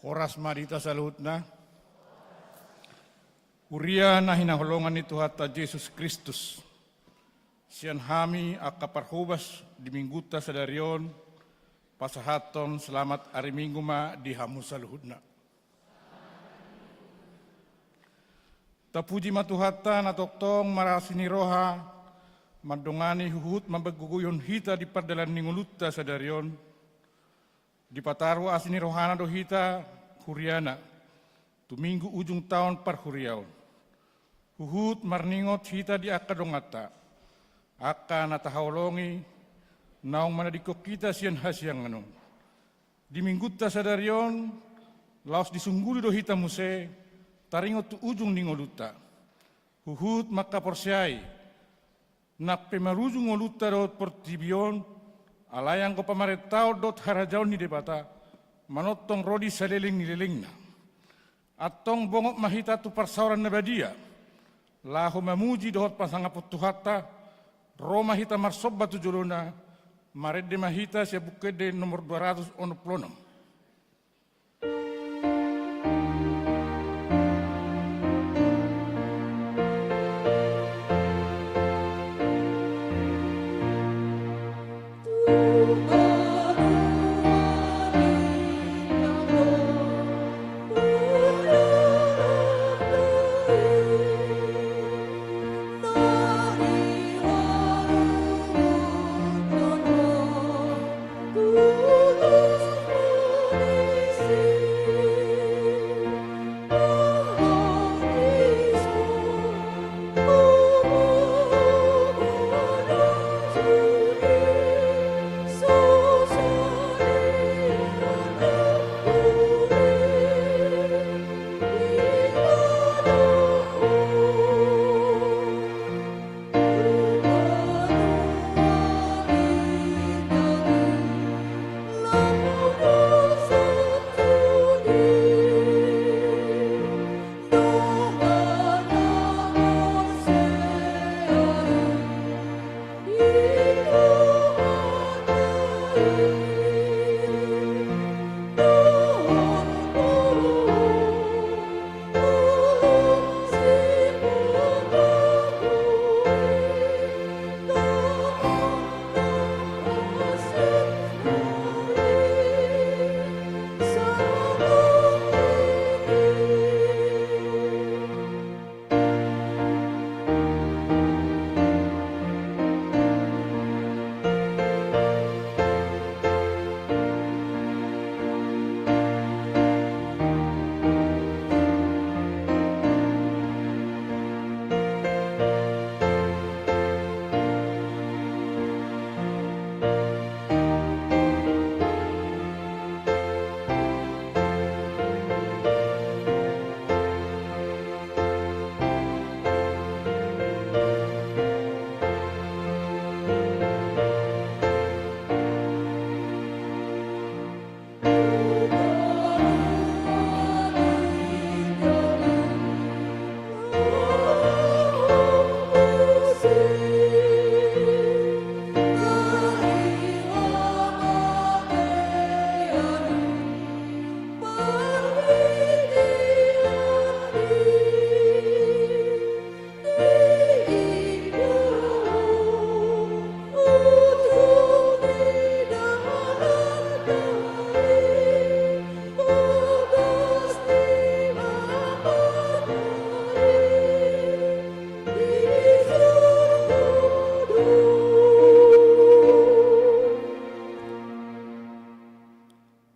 Horas marita salutna. Uria na hinaholongan ni Tuhata Jesus Kristus. Sian hami akaparhubas di mingguta sa darion, pasahaton selamat hari minggu ma di hamu saluhudna. Tapuji matuhata na toktong marasini roha, madongani huhut mabaguguyon hita di pardalan ninguluta sa darion, di pataru asini rohana do hita huriana, tuminggu ujung tahun par huriaon. Huhut marningot hita di akadongata, aka natahaolongi, naong manadiko kita sian hasyang anong. Di mingguta sa darion, laos disungguli do hita muse, taringot tu ujung ningoluta. Huhut makaporsyai, nak pemarujung ngoluta dot portibion, alayang ko pamaretao dot harajaw ni debata, manotong rodi saleling nililingna. Atong bongok mahita tu parsauran na badia, lahu mamuji dohot pasangapot tuhata, Roma hita marsobba tu jolona, marede mahita siya bukede nomor 216.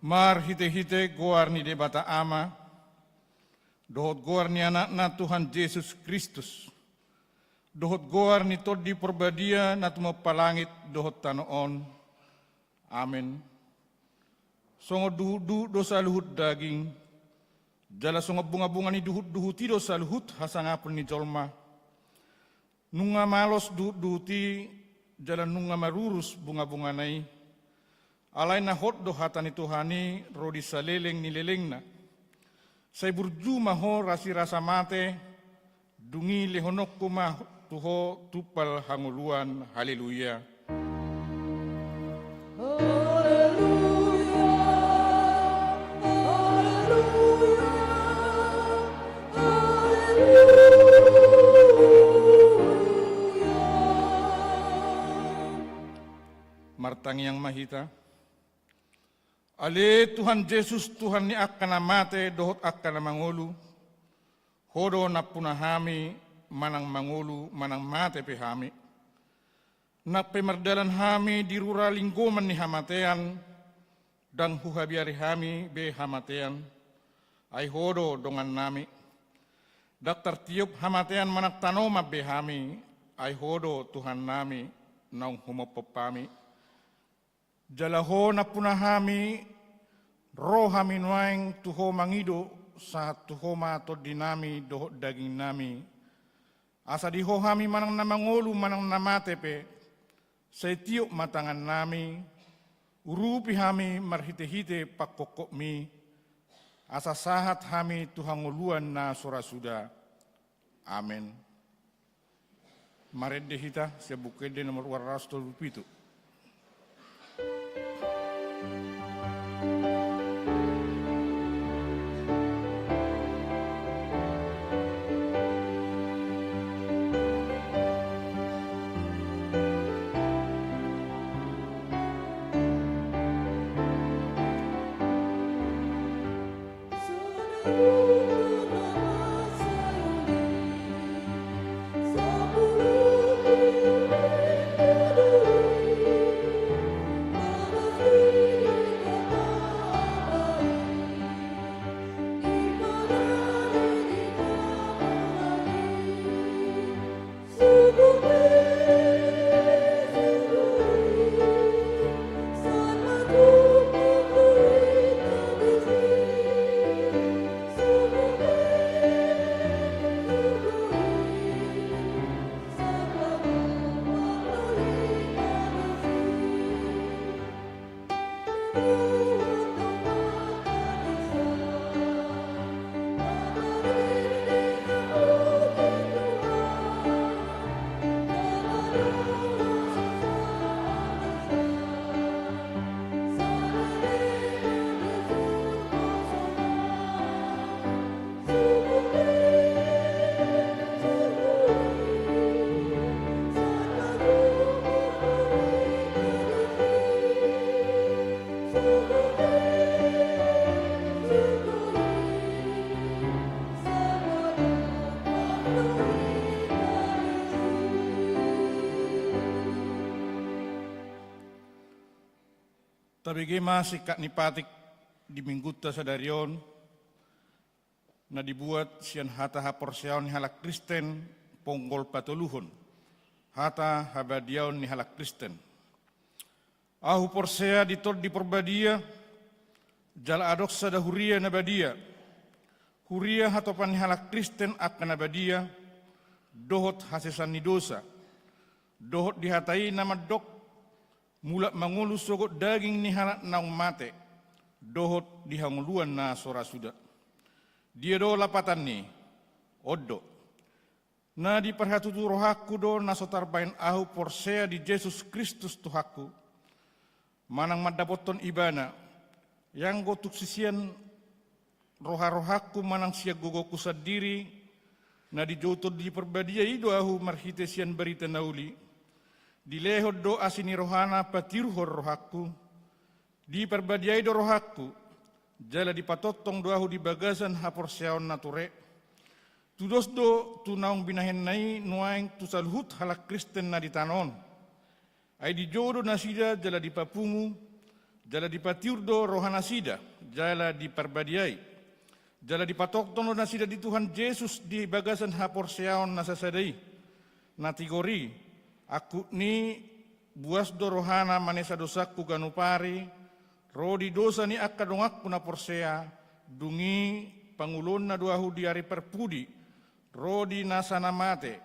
Mar hite-hite goar ni debata ama, dohot goar ni anak na Tuhan Yesus Kristus, dohot goar ni tod di perbadia na tumapalangit dohot tanoon. Amen. Songo duhut dosa luhut daging, jala songo bunga-bunga ni duhut-duhuti dosa luhut hasangapun ni jolma. Nunga malos duhut-duhuti, jala nunga marurus bunga-bunga nai. Alay na hot do hatan ni Tuhani rodi saleleng nileleng na. Say burju maho rasi rasa mate, dungi lehonok kumah tuho tupal hanguluan. Haleluya. Haleluya. Haleluya. Matang yang mahita. Ale Tuhan Yesus Tuhan ni akan mate dohot akan mangulu. Hodo na punahami manang mangulu manang mate pehami. Na pemerdalan hami di rura linggoman ni hamatean. Dan huhabiari hami be hamatean. Ay hodo dongan nami. Daktar tiup hamatean manak tanoma be hami. Ay hodo Tuhan nami naung humopopami. Jalaho na punahami, rohami nuaing tuho mangido sa tuho mato dinami doho daging nami. Asa diho hami manang namangolu manang namatepe, sa tiup matangan nami, urupi hami marhite-hite pakokok mi, asa sahat hami tuhanguluan na surasuda. Amen. Maredde hita sebukede nomor 207. Tabigima sikat nipatik di mingguta sadarion na dibuat sian hata haporseaon ni halak Kristen ponggol patuluhon hata habadiaon ni halak Kristen. Ahu porsea ditor di perbadia jala adok sada huria nabadia. Huria hatopan ni halak Kristen akan nabadia dohot hasesan ni dosa. Dohot dihatai nama dok mulak mangulus sogot daging ni hanak naung mate, dohot dihanguluan na sora suda. Dia do lapatan ni, odo. Na di perhatutu rohaku do na sotarbain ahu porsea di Yesus Kristus Tuhaku. Manang madapoton ibana, yang gotuk sisian roha-rohaku manang siag gogoku sadiri, na di joto di perbadia ido ahu marhite sian berita nauli. Dilehod do asini rohana patiruhor rohaku, di perbadiai do rohaku, jala dipatotong doahu di bagasan haporseaon nature, tudos do tunaung binahen nai nuaing tusalhut halak Kristen na ditanon, ay di jodo nasida jala dipapungu, jala dipatiur do rohana sida, jala diperbadiai, jala dipatotong do nasida di Tuhan Yesus di bagasan haporseaon nasasadai, natigori, aku ni buas do rohana manesa dosaku ganupari, rodi dosa ni akka dongakku na porsea, dungi pangulon na duahu di hari perpudi, rodi nasa na mate,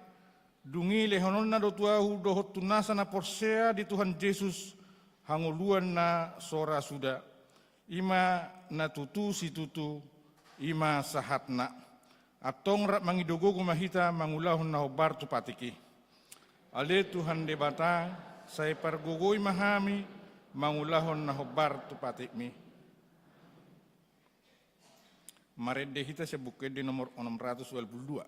dungi lehonon na do tuahu dohot tunasa na porsea di Tuhan Yesus, hanguluan na sora suda, ima na tutu si tutu, ima sahatna, atong rak mangidogo kumahita mangulahon na hobar tu patiki. Ale Tuhan debata, saya pergugui mahami, mangulahon na hobar tu patikmi. Maredde hita sebukede nomor 622.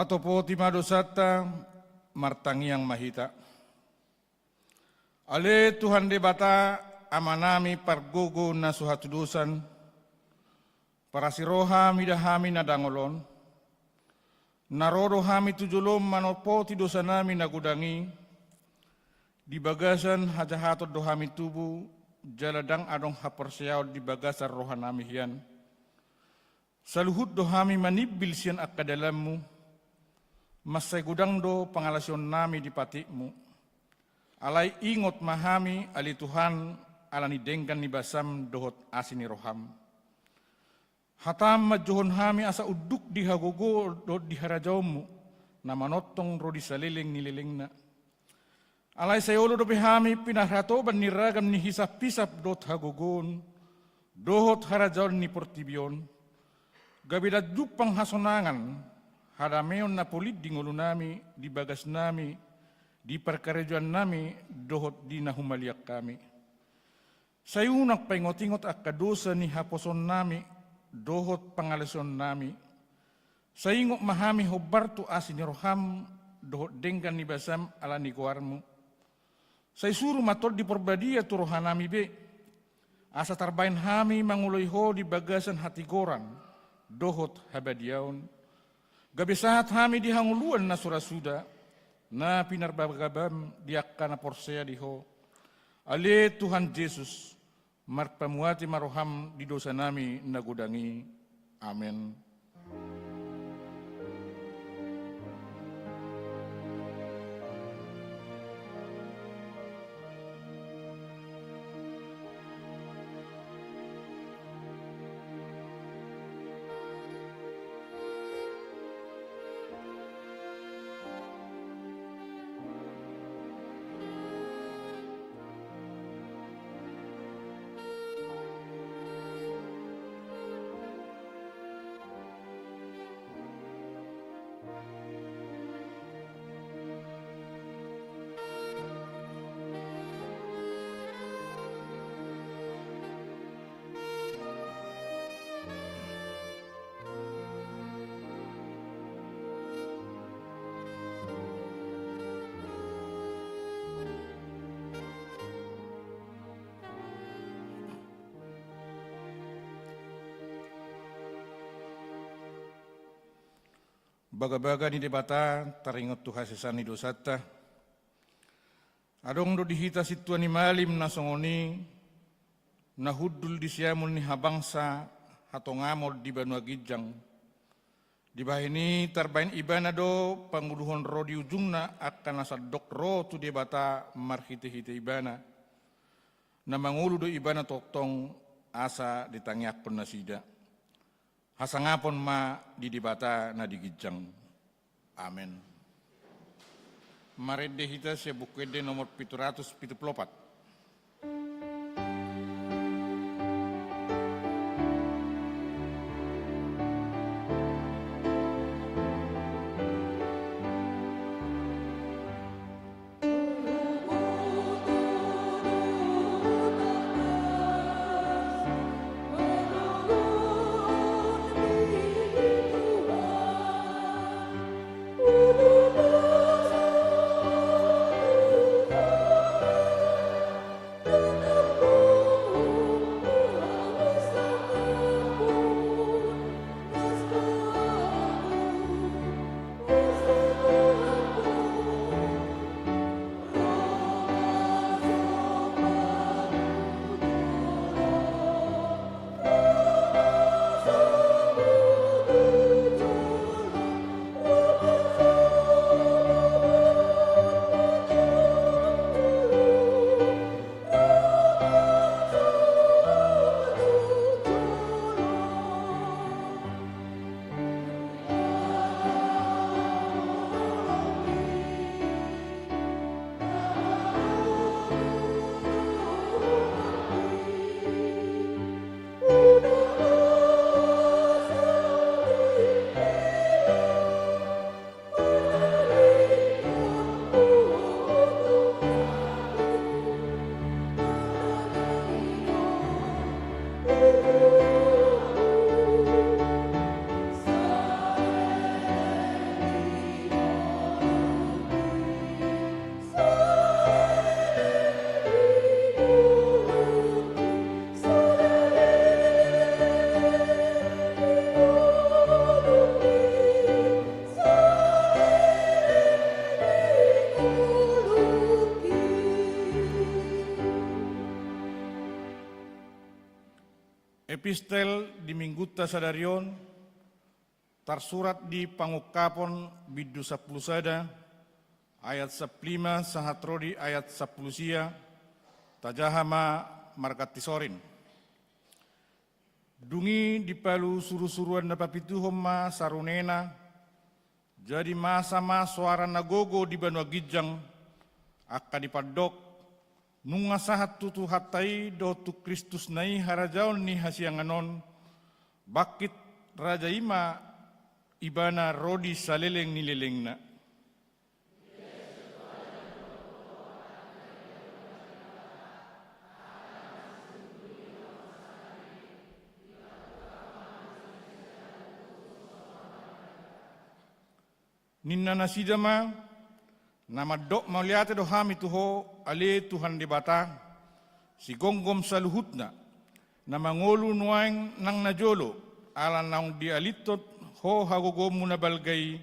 Tatopoti madosata martangiang mahita. Ale Tuhan debata amanami pargogo na suhatudusan, para siroha midahami na dangolon, narodo hami tujulom manopoti dosa nami nagudangi, di bagasan hajahatod dohami tubu, jaladang adong hapersiaw di bagasan rohanami hiyan. Saluhut dohami manibil siyan akadalammu, masay gudang do pangalasyon nami di patikmu. Alay ingot mahami ali Tuhan alani denggan ni basam dohot asini roham. Hatam majuhon hami asa uduk di hagogo do di harajawmu, na manotong rodi saliling nililing na. Alay sayolo do hami pinaratoban ni ragam ni hisap-pisap dot hagogon, dohot harajawan ni portibion. Gabidat jupang hasonangan, hadameon na pulit di ngulu nami, di bagas nami, di perkarejuan nami, dohot di nahumaliak kami. Sayunak paingot-ingot akadosa ni haposon nami, dohot pangalason nami. Sayingok mahami hobartu asin roham, dohot denggan ni basam ala ni kuarmu. Say suruh matol di perbadia tu rohanami be. Asa tarbain hami manguloy ho di bagasan hati goran, dohot habadiaon. Gabi saat hami dihanguluan na surasuda, na pinarbagabam diakana porsea diho. Ale Tuhan Yesus, marpamuati maroham di dosa nami nagudangi. Amin. Baga-baga ni debata taringot tu hasesani dosata. Adong do dihita situan ni malim na songoni, na hudul di siamul ni habangsa hatongamol di Banua Gijang. Di bahini tarbain ibana do panguluhon ro di ujungna akan nasadok ro tu debata marhite-hite ibana. Na mangulu do ibana toktong asa ditangiak pun nasida. Hasangapon ma di debata na digijang. Amin. Marede hita siya bukwede nomor 774. Epistel di Mingguta Sadarion, tersurat di Pangukapon Bidu 10 sada, ayat 15 sahatrodi ayat 10 sia, tajahama markati sorin. Dungi dipalu suru-suruan na papituhom ma sarunena, jadi masama suara nagogo di Banua Gijang, akka dipadok, nunga sahat tutu hatai dotu Kristus nai harajaon ni hasianganon, bakit Raja Ima ibana rodi saleleng nilelengna. Ninna nasidama, nama dok mauliate do hami tuho ale Tuhan debata, si gonggom saluhutna, nama ngolu nuang nang najolo, ala nang dialitot ho hagogomu nabalgai,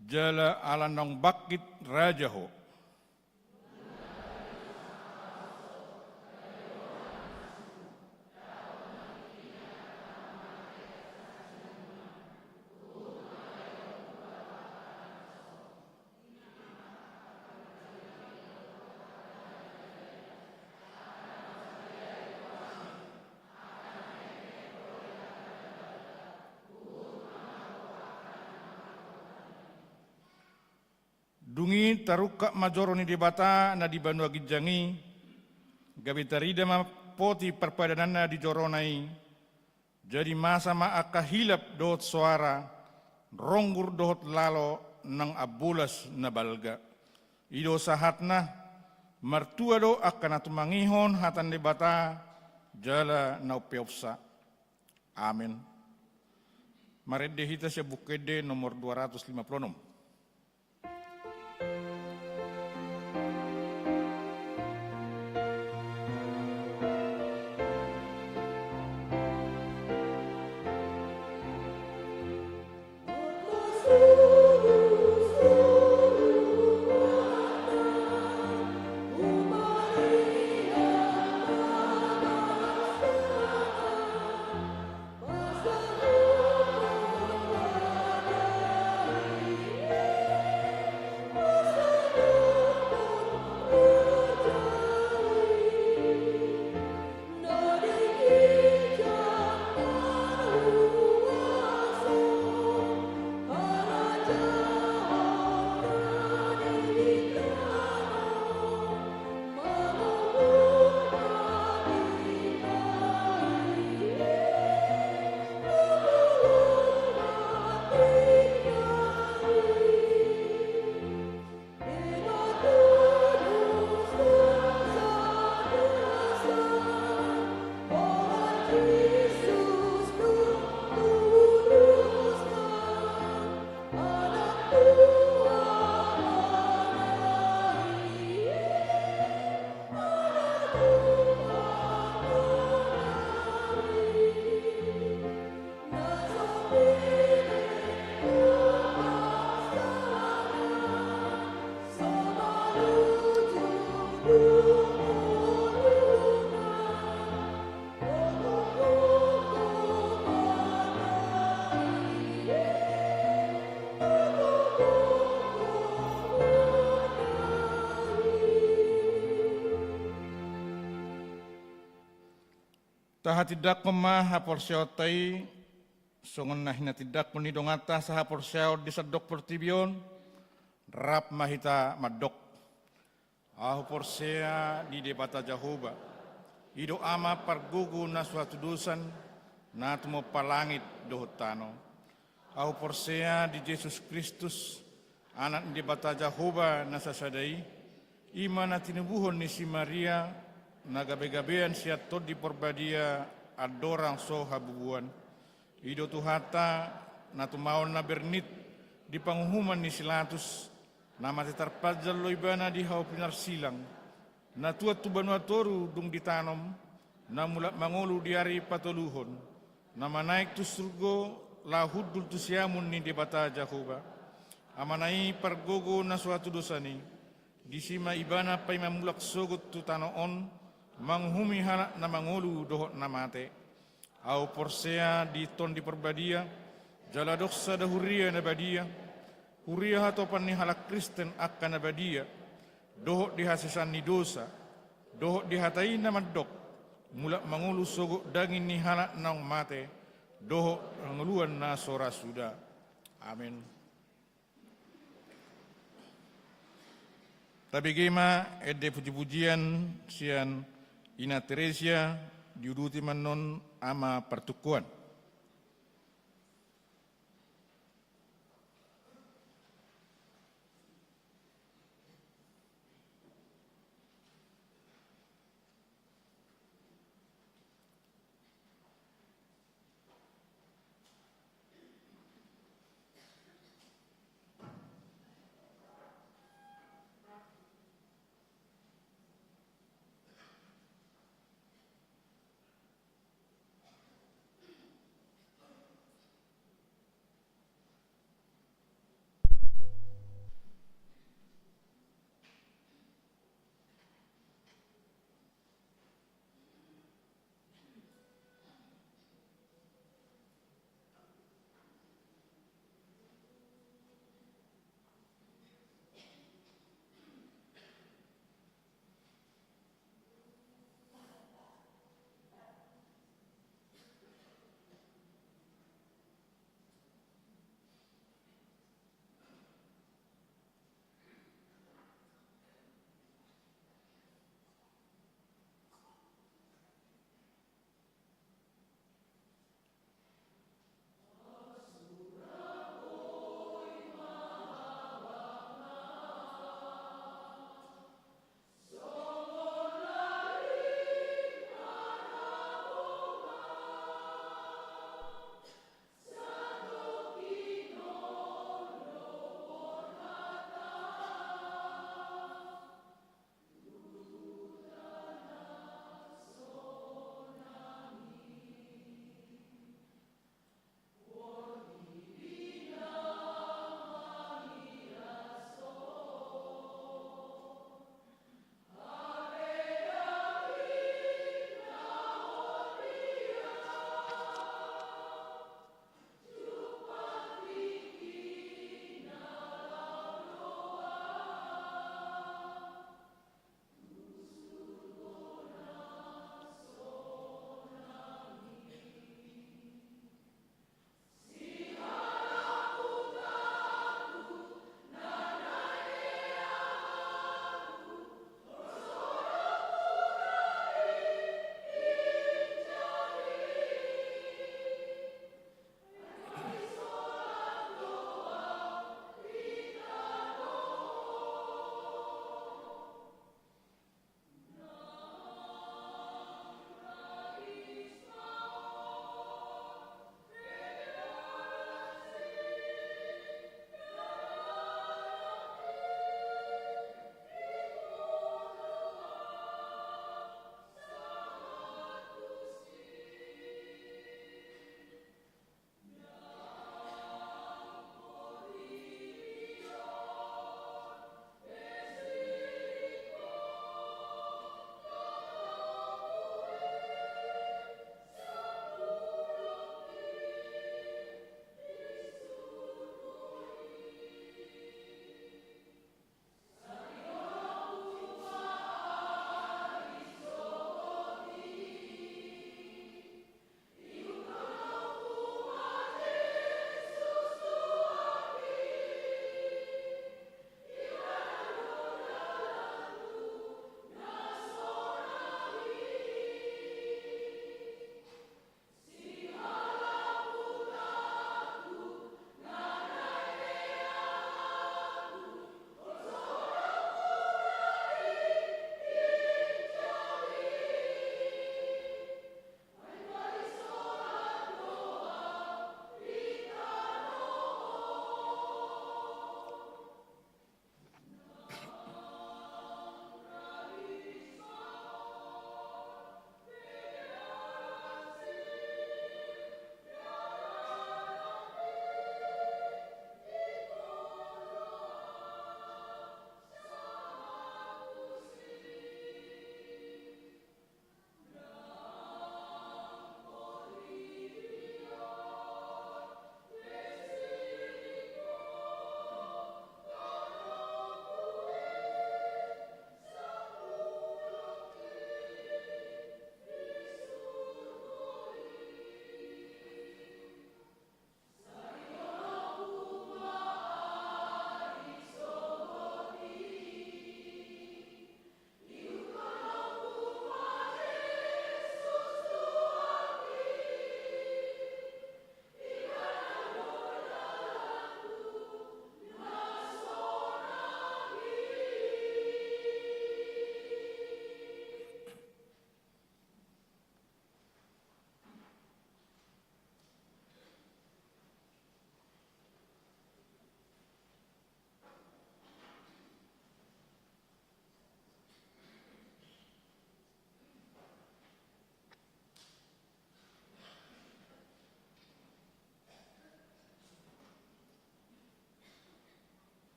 jala ala nang bakit raja ho. Dungi taruka majoro ni debata na di Banua Gijangi, gabitarida ma poti perpadanana di joronai, jadi masa ma akahilap dohot suara, ronggur dohot lalo nang abulas na balga. Ido sahatna, martua do akan atumangihon hatan debata, jala na upeopsa. Amin. Maredde hita siya bukede nomor 256. Tahatidak pemah haporsiotai songon nahina tidak punidongata sahaporsiao disadok pertibion rap mahita madok ahu porsea di debata Jahoba ido ama pargugu na suatu dusan na tumo palangit dohotano ahu porsea di Yesus Kristus anak di debata Jahoba na sasadai ima na tinubuhon ni si Maria na gabe-gabean siat tod di porbadia adorang so habubuan. Ido tuhata na tumaon na bernit di panghuman ni silatus na matitarpajal loibana di hau pinarsilang. Na tuat tu Banua Toru dung ditanom na mulat mangulu diari patoluhon. Na manaik tu surgo lahud dul tu siamun ni debata Jahoba. Amanai pargogo na suatu dosani. Disima ibana pay mamulak sogot tu tanoon manghumi hanak na mangulu dohot na mate. au porsea di ton di perbadia, jala doksa da huria na badia, huria hatopan ni halak Kristen akan na badia, dohok di hasisan ni dosa, dohok di hatai na madok, mulak mangulu sogok daging ni halak nang mate, dohok nguluan na sora suda. Amin. Tapi gema ede puji-pujian sian Ina Teresia diuduti manon ama pertukuan.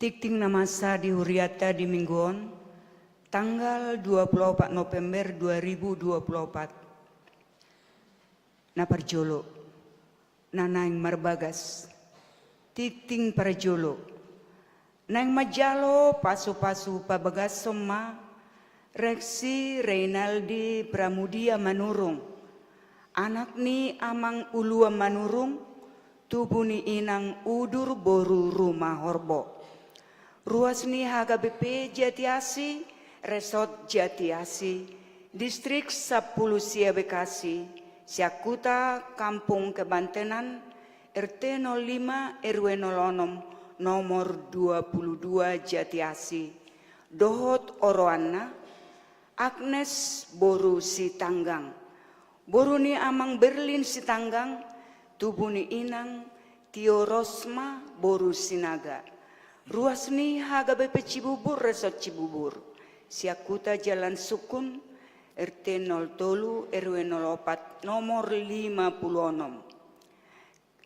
Tikting namasa di Huriata di Mingguon, tanggal 24 November 2024. Naparjolo, nanaing marbagas, tikting parjolo, naing majalo pasu-pasu pabagas soma, Reksi Reynaldi Pramudia Manurung, anak ni amang ulua manurung, tubuh ni inang udur boru rumah horbo. Ruas ni HKBP Jatiasi, Resort Jatiasi, Distrik 10 Sia Bekasi, Siakuta Kampung Kebantenan, RT 05 RW 06 nomor 22 Jatiasi, Dohot Oroana, Agnes Boru Sitanggang, Boru ni amang Berlin Sitanggang, tubuh ni inang Tio Rosma Boru Sinaga. Ruas ni HKBP Cibubur Resort Cibubur, Siakuta Jalan Sukun, RT 03 RW 04 nomor 56,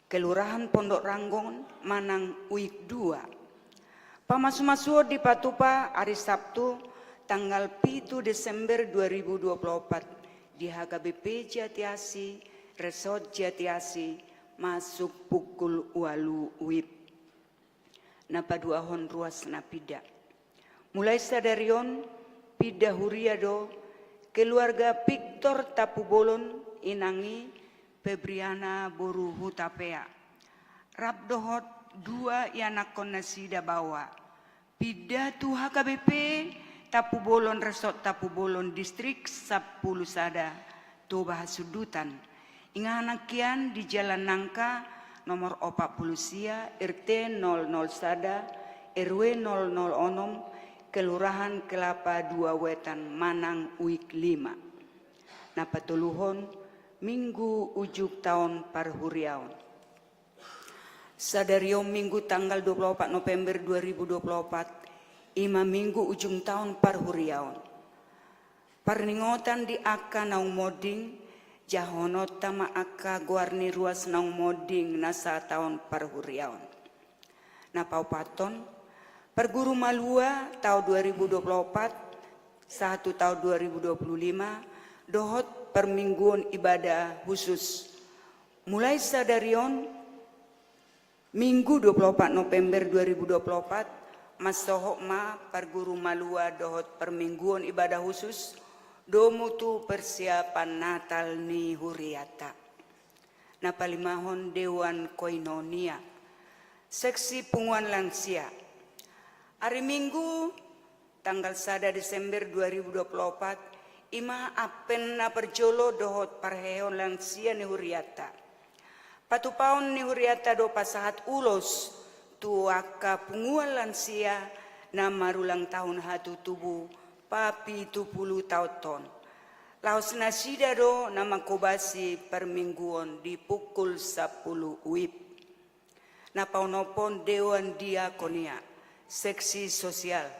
Kelurahan Pondok Ranggon, Manang Uik 2. Pamasu-masuo di Patupa hari Sabtu tanggal 7 Desember 2024 di HKBP Jatiasi, Resort Jatiasi, masuk pukul 8 WIB. Napaduahon ruas napida. Mulai sadarion pida huriado keluarga Victor Tapubolon inangi Febriana Boru Hutapea. Rabdohot 2 yanak konasida bawa. Pida tu HKBP Tapubolon Resort Tapubolon Distrik 10 Sada Toba Hasudutan. Inganakian di Jalan Nangka nomor 40 Sia, RT 00 Sada, RW 006, Kelurahan Kelapa 2 Wetan, Manang Uik 5. Napatuluhon, Minggu ujuk tahun parhuriaon. Sadario Minggu tanggal 24 November 2024, ima Minggu ujung tahun parhuriaon. Parningotan di Aka Naung Moding, Jahono tama aka guarni ruas naung moding nasa tahun parhuriaon. Napau paton perguru malua tahun 2024 1 tahun 2025 dohot permingguan ibadah khusus mulai sadarion Minggu 24 November 2024 masohok ma perguru malua dohot permingguan ibadah khusus domutu persiapan Natal ni Huriata. Napalimahon Dewan Koinonia. Seksi Punguan Lansia. Hari Minggu tanggal 1 Desember 2024 ima apen na perjolo dohot parheon lansia ni Huriata. Patupaon ni Huriata do pasahat ulos tuaka punguan lansia na marulang tahun hatu tubuh papi 70 tahun. Laos nasida do nama kobasi permingguan di pukul 10 WIB. Napaunopon Dewan Diakonia, Seksi Sosial.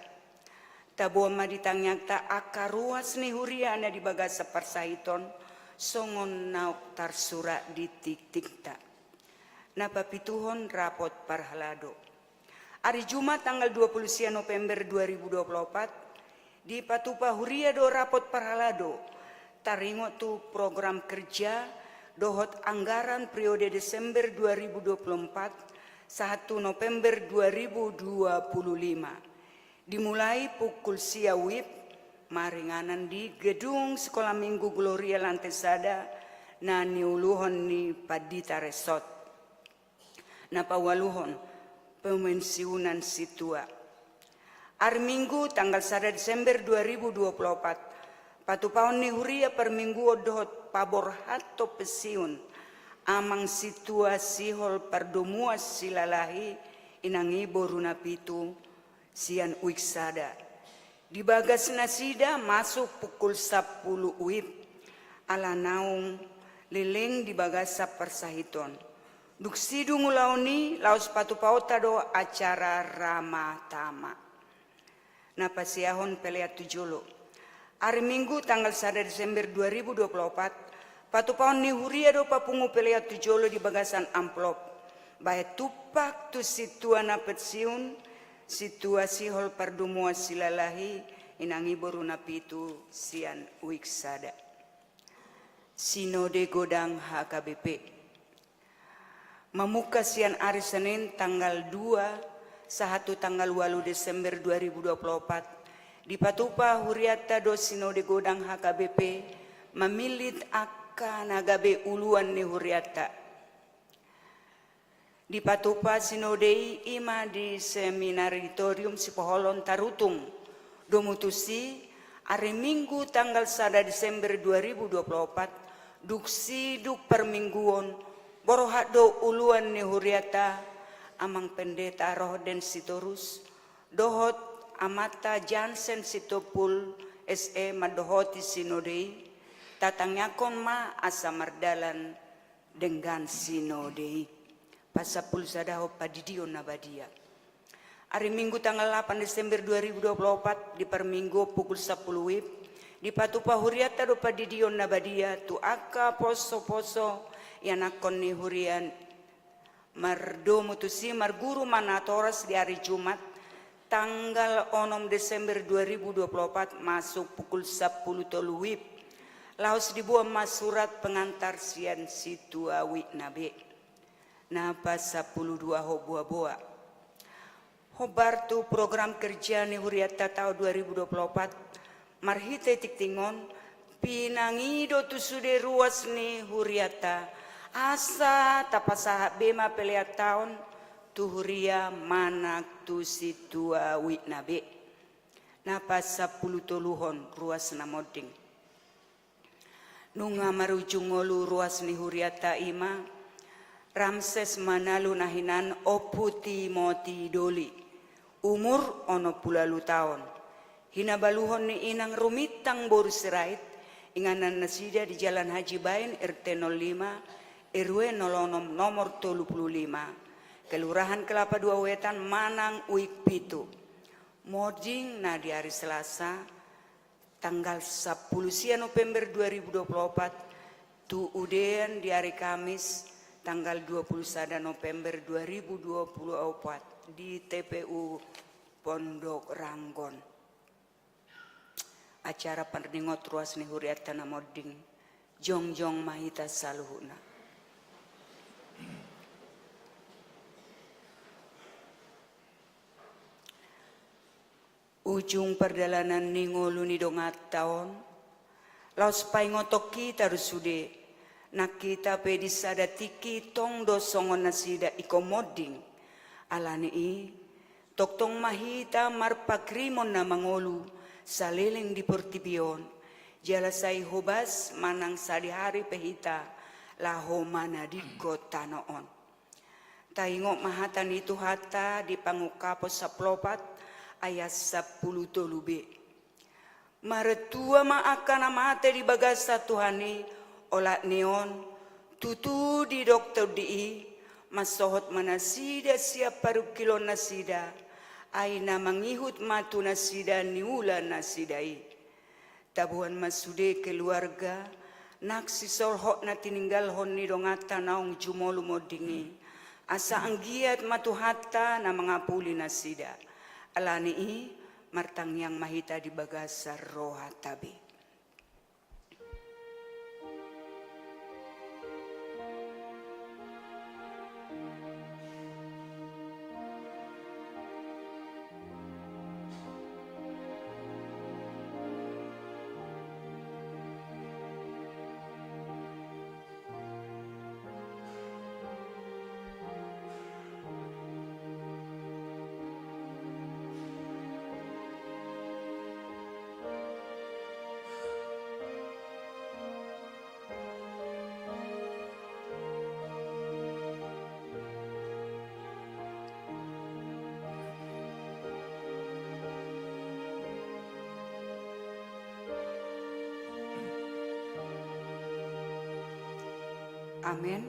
Tabuan maditangyak ta akaruas ni huriana di bagasa persahiton, songon nauk tarsura di tik-tik ta. Napapituhon rapot parhalado. Hari Jumat tanggal 20 November 2024, di Patupa Huria do rapot parhalado taringo tu program kerja dohot anggaran periode Desember 2024 1 November 2025 dimulai pukul sia WIB maringanan di gedung Sekolah Minggu Gloria Lantai Sada na niuluhon ni Padita Resort napawaluhon pemensiunan situa. Hari Minggu tanggal 1 Desember 2024 patupaon ni Huria perminggu dohot pabor hato pesiun amang situasi hol perdomuas silalahi inangi boruna pitu sian uiksada. Di bagas nasida masuk pukul 10 WIB ala naung leleng di bagasa persahiton. Duksidu ngulauni laos patupauta do acara Rama Tama. Napasiahon Peleat Tujolo. Hari Minggu tanggal 1 Desember 2024, patupaon ni Huria do papungu Peleat Tujolo di bagasan amplop. Baik tupak tu situana petsiun situasi hol pardumua silalahi inangi boruna pitu sian wiksada. Sinode Godang HKBP memuka sian hari Senin tanggal 2 sahatu tanggal 8 Desember 2024 di Patupa Huriata do Sinode Godang HKBP memilit akan nagabe uluan ni Huriata. Di Patupa Sinode ima di seminaritorium Sipoholon Tarutung domutusi hari Minggu tanggal 1 Desember 2024 duksi duk permingguon borohado uluan ni Huriata amang pendeta Rohden Sitorus dohot amata Jansen Sitopul SE madohoti sinodei tatangnyakon ma asa mardalan dengan sinodei pasapul sadaho padidion nabadia. Hari Minggu tanggal 8 Desember 2024 di perminggu pukul 10 WIB di Patupa Huriata do padidion nabadia tu aka poso-poso yanakon ni hurian mardomu tusi marguru manatoras di hari Jumat tanggal 6 Desember 2024 masuk pukul 10 tolu WIB laos dibuat mas surat pengantar sian situa wik nabe napa 10 ho buah-buah hobar tu program kerja ni Huriata tahun 2024 marhite tiktingon pinangido tu sude ruas ni Huriata asa tapasaha bema peliat tahun tu Huria manak tu situa wiknabe napa 10 toluhon ruas namoding nunga marujung ngolu ruas ni Huriata ima Ramses Manalu nahinan oputi moti doli umur ono pulalu tahun hinabaluhon ni inang rumitang boru serait inganan nasida di Jalan Haji Bain RT 05 RW 06 nomor 35 Kelurahan Kelapa Dua Wetan Manang Uik Pitu moding na di hari Selasa tanggal 10 November 2024 tu udean di hari Kamis tanggal 21 November 2024 di TPU Pondok Ranggon. Acara pandingot ruas ni Huriata namoding jongjong mahita saluhuna. Ujung perjalanan ningolu ni dongat taon laos paingotok kita rusude nak kita pedisada tiki tong dosongon nasida ikomoding alani i toktong mahita marpakrimon na mangolu saliling di portibion jalasai hobas manang sadihari pehita laho mana di kota noon taingok mahatan itu hata di pangukapos saplopat ayat 10 tolube maretua ma akan amate di bagasa Tuhani olat neon tutu di dokter di masohot manasida siap paru kilo nasida aina mangihut matu nasida niula nasidai tabuhan masude keluarga naksi solhok na tininggal hon ni dongata naong jumolu modingi asa anggiat matu hatta na mangapuli nasida alani i martang yang mahita di bagasar roha tabi. Amin.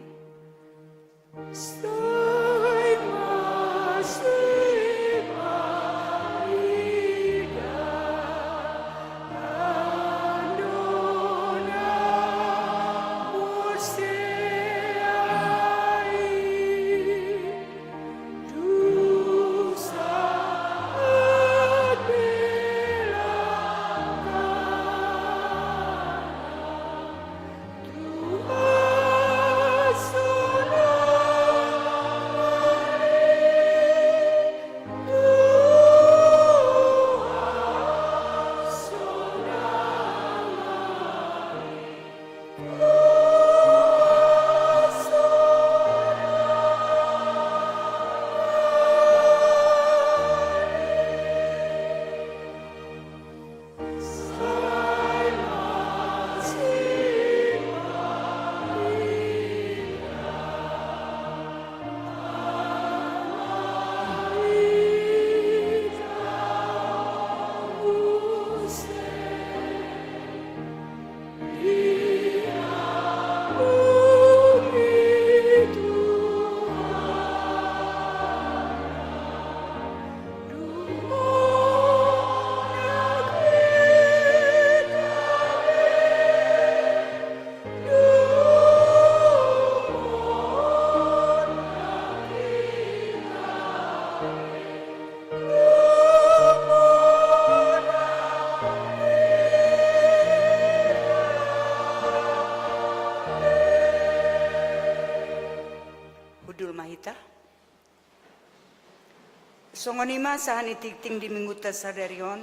Songonima sahani tikting di minggu tasadarion,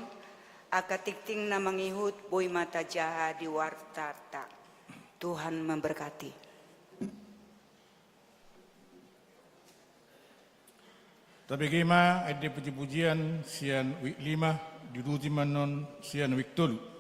aka tikting na mangihut boy mata jaha di wartata. Tuhan memberkati. Tapi gema ada puji-pujian sian wik 5 diruti manon sian wik 3.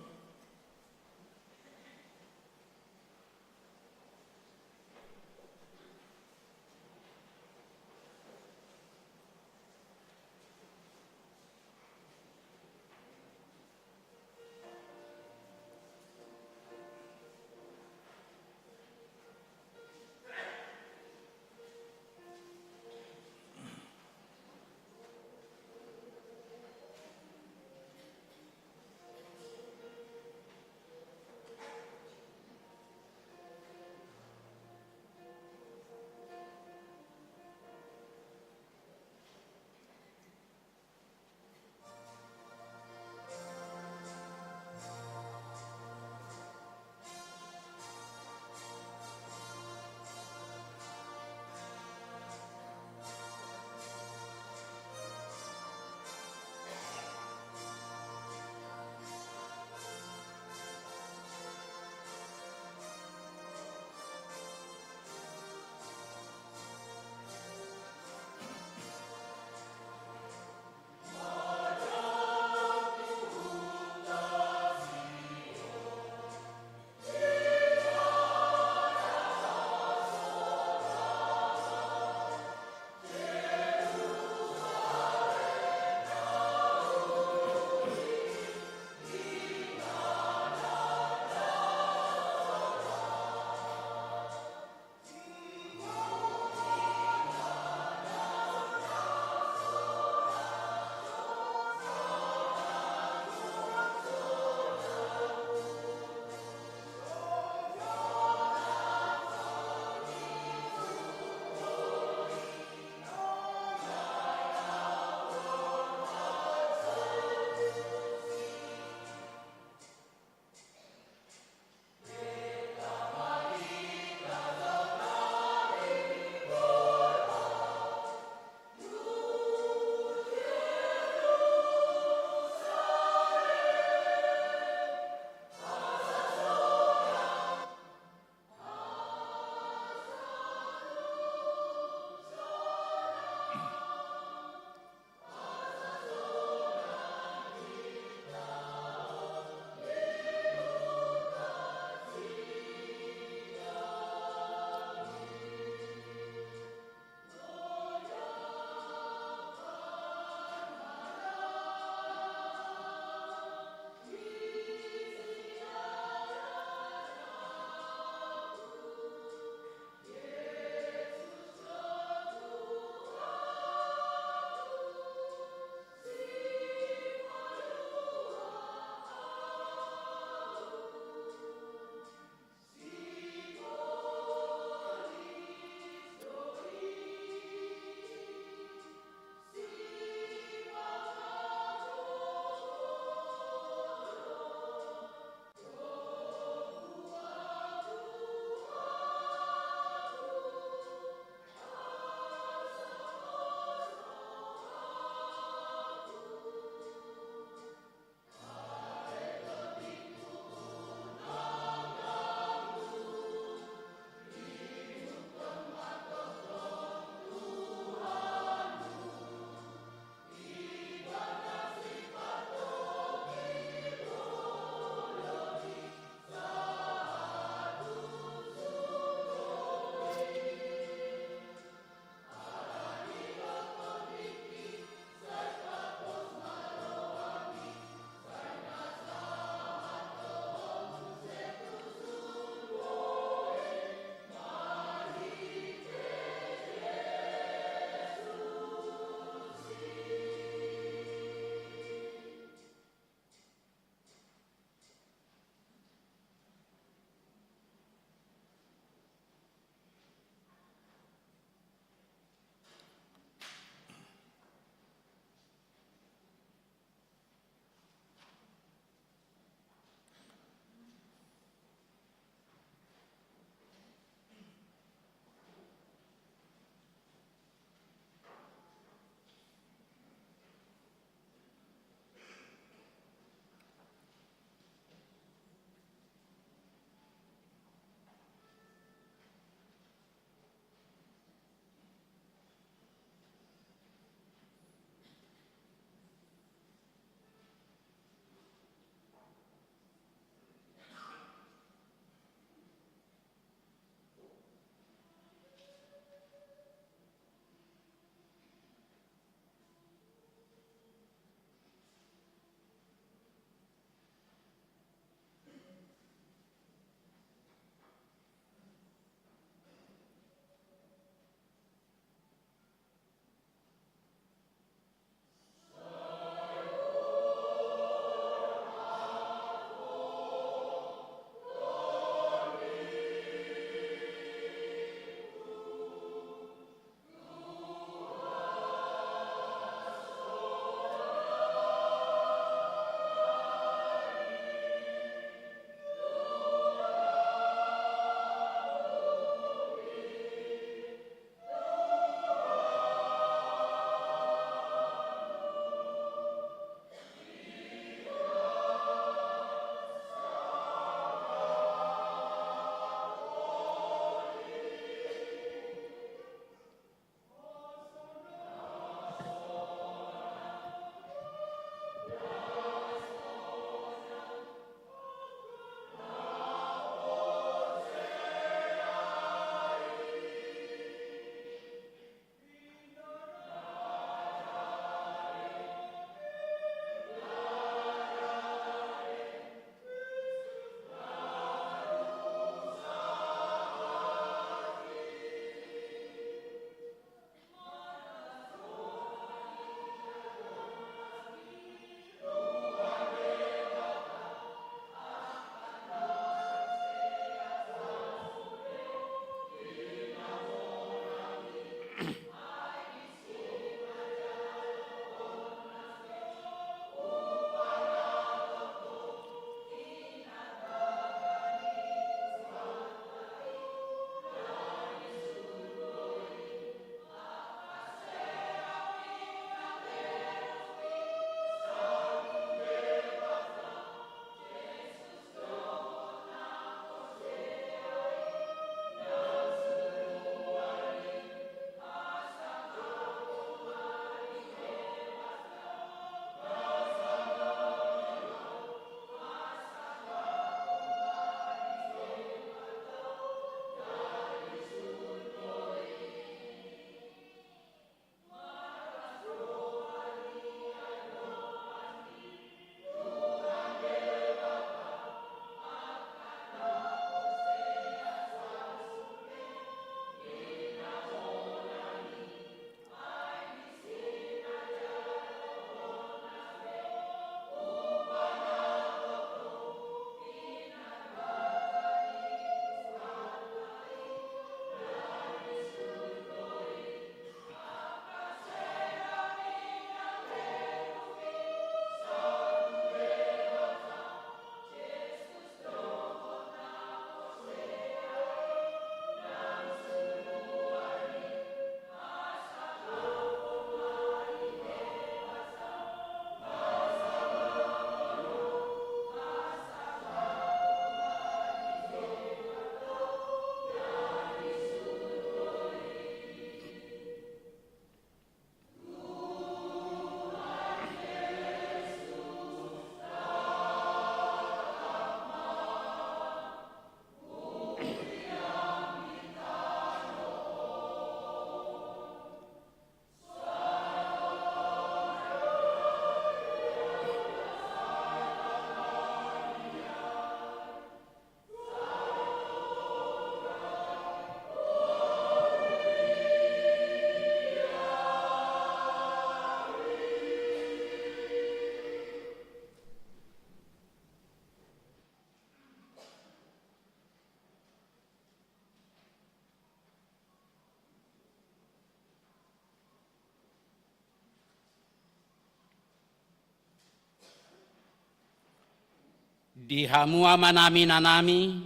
Di hamua manami-nanami,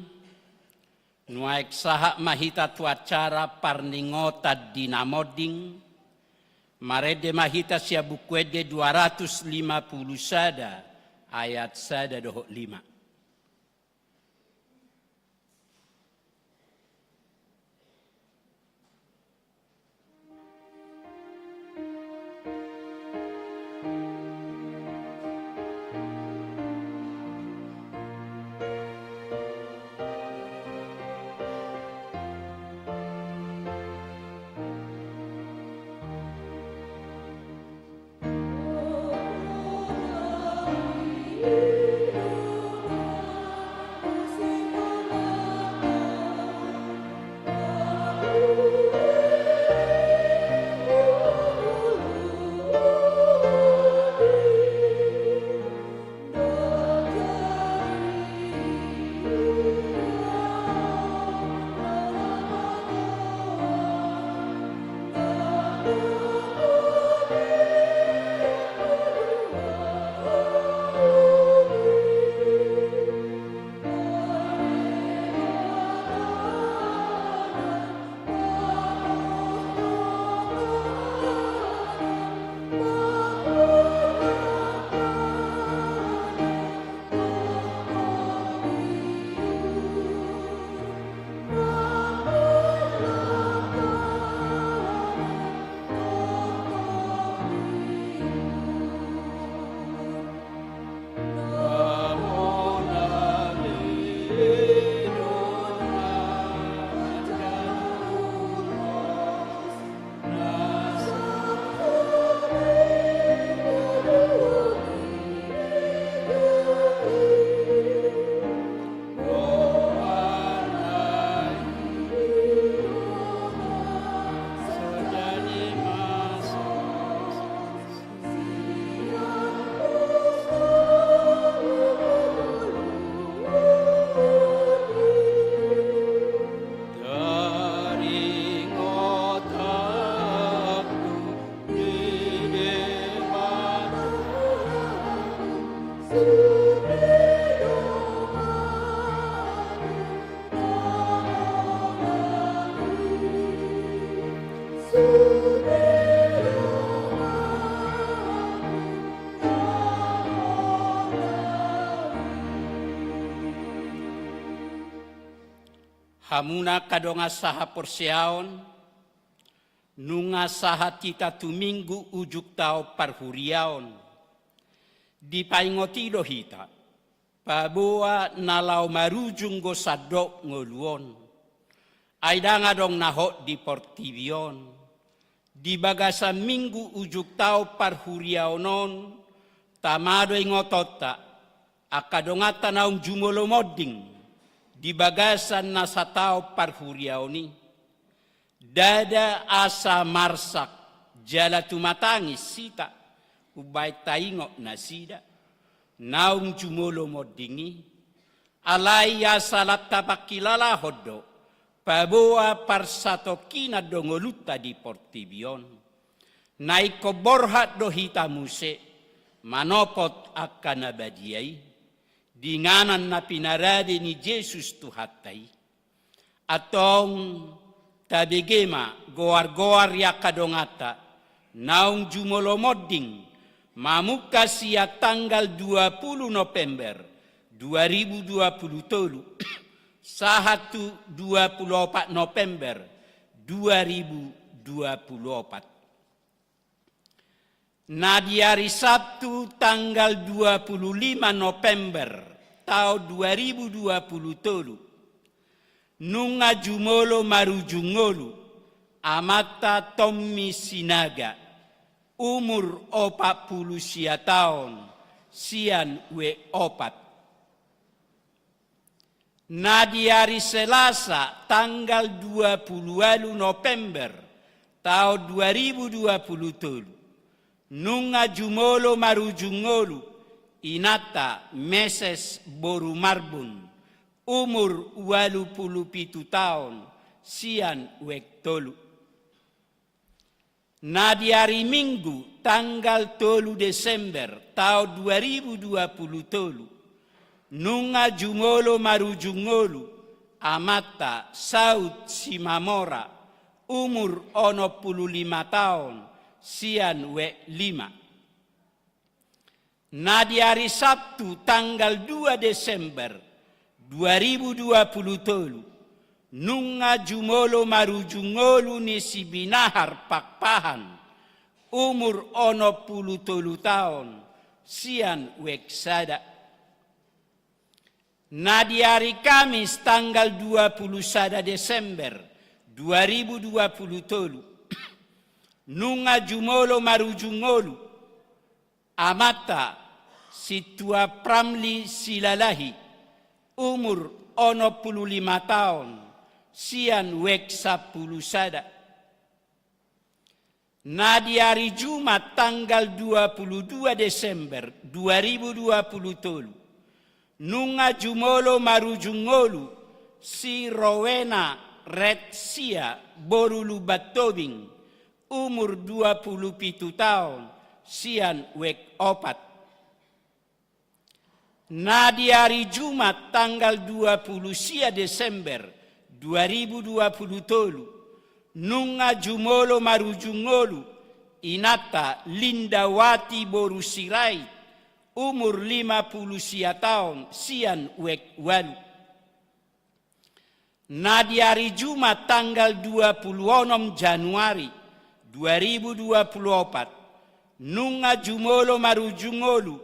nuaik sahak mahita tuacara parningota dinamoding, marede mahita sia bukwede 250 sada, ayat sada dohok 5. Hamuna kadonga saha porsiaon, nunga saha tita tuminggu ujuk tau parhuriaon. Di paingoti dohita, paboa nalau marujung go sadok ngoluon. Aidanga dong nahok di portivion. Di bagasa minggu ujuk tau parhuriaonon, tamado ingotota, akadongata naung jumolo moding. Di bagasan nasa tao parhuriaoni, dada asa marsak jala tumatangis sita, ubay taingok na sida, naung jumulo modingi, alay salat tapakilala hodo, paboa parsato kina dongoluta di portibion, naiko borhat dohita muse, manopot akan abadiai, dinganan na pinarade ni Jesus tuhatay. Atong tabigema goar-goar ya kadongata naung jumolomoding mamuka siya tanggal 20 November 2023 sahatu 24 November 2024. Na di hari Sabtu tanggal 25 November tahun 2023, nunga jumolo marujungolu amata Tommy Sinaga, umur 40 tahun, sian we opat. Na di hari Selasa tanggal 20 November tahun 2023, nunga jumolo marujungolu inata meses boru marbun umur 87 tahun sian wektolu. Na di hari Minggu tanggal 3 Desember tahun 2023, nunga jumolo marujungolu, amata Saud Simamora, umur 55 tahun, sian we 5. Nah di hari Sabtu tanggal 2 Desember 2023, nunga jumolo marujungolu ni si Binahar Pakpahan, umur 63 tahun, sian weksada. Nah di hari Kamis tanggal 21 Desember 2023, nunga jumolo marujungolu, amata Situa Pramli Silalahi, umur 65 tahun, sian weksa pulusada. Nah di hari Jumat tanggal 22 Desember 2023, nunga jumolo marujungolu si Rowena Retsia Borulu Batobing, umur 27 tahun, sian wek 4. Nah di hari Jumat tanggal 20 Desember 2023, nunga jumolo marujungolu inata Lindawati Borusirai, umur 50 tahun, sian wek 8. Nah di hari Jumat tanggal 26 Januari 2024, nunga jumolo marujungolu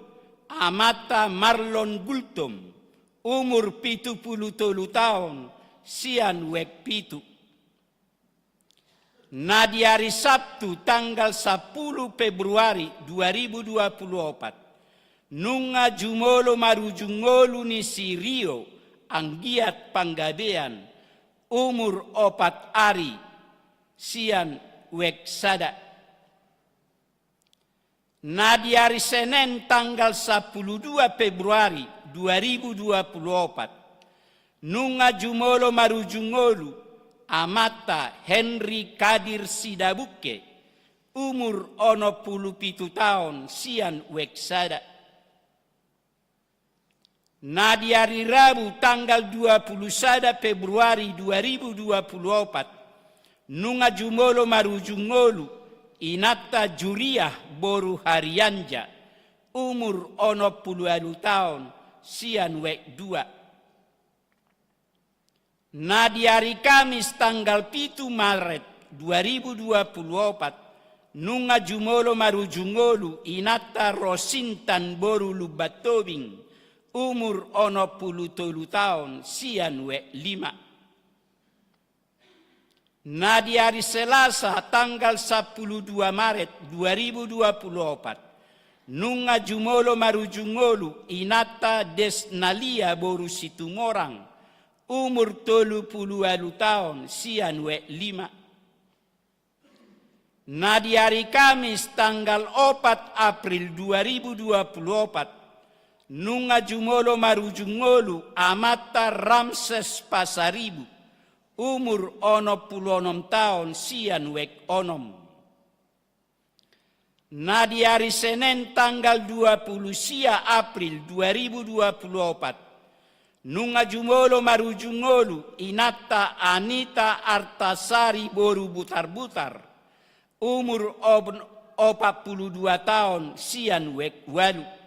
amata Marlon Bultom, umur 73 tahun, sian wek 7. Nah di hari Sabtu tanggal 10 Februari 2024, nunga jumolo marujungolu ni si Rio Anggiat Panggabean, umur 4 hari, sian weksada. Nah di hari Senin tanggal 12 Februari 2024, nunga jumolo marujungolu amata Henry Kadir Sidabuke, umur 67 tahun, sian weksada. Nah di hari Rabu tanggal 21 Februari 2024, nunga jumolo marujungolu inata Juriah Boru Harianja, umur 60 tahun, sian wek 2. Nah di hari Kamis tanggal 7 Maret 2024, nunga jumolo marujungolu inata Rosintan Boru Lubatobing, umur 63 tahun, sian wek 5. Nah di hari Selasa tanggal 12 Maret 2024, nunga jumolo marujungolu inata Desnalia Boru Situmorang, umur 30 tahun, sian wek 5. Nah di hari Kamis tanggal 4 April 2024, nunga jumolo marujungolu amata Ramses Pasaribu, umur 66 tahun, sian wek 6. Nah di hari Senin tanggal 20 April 2024, nunga jumolo marujungolu inata Anita Artasari Boru Butar-Butar, umur 42 tahun, sian wek 8.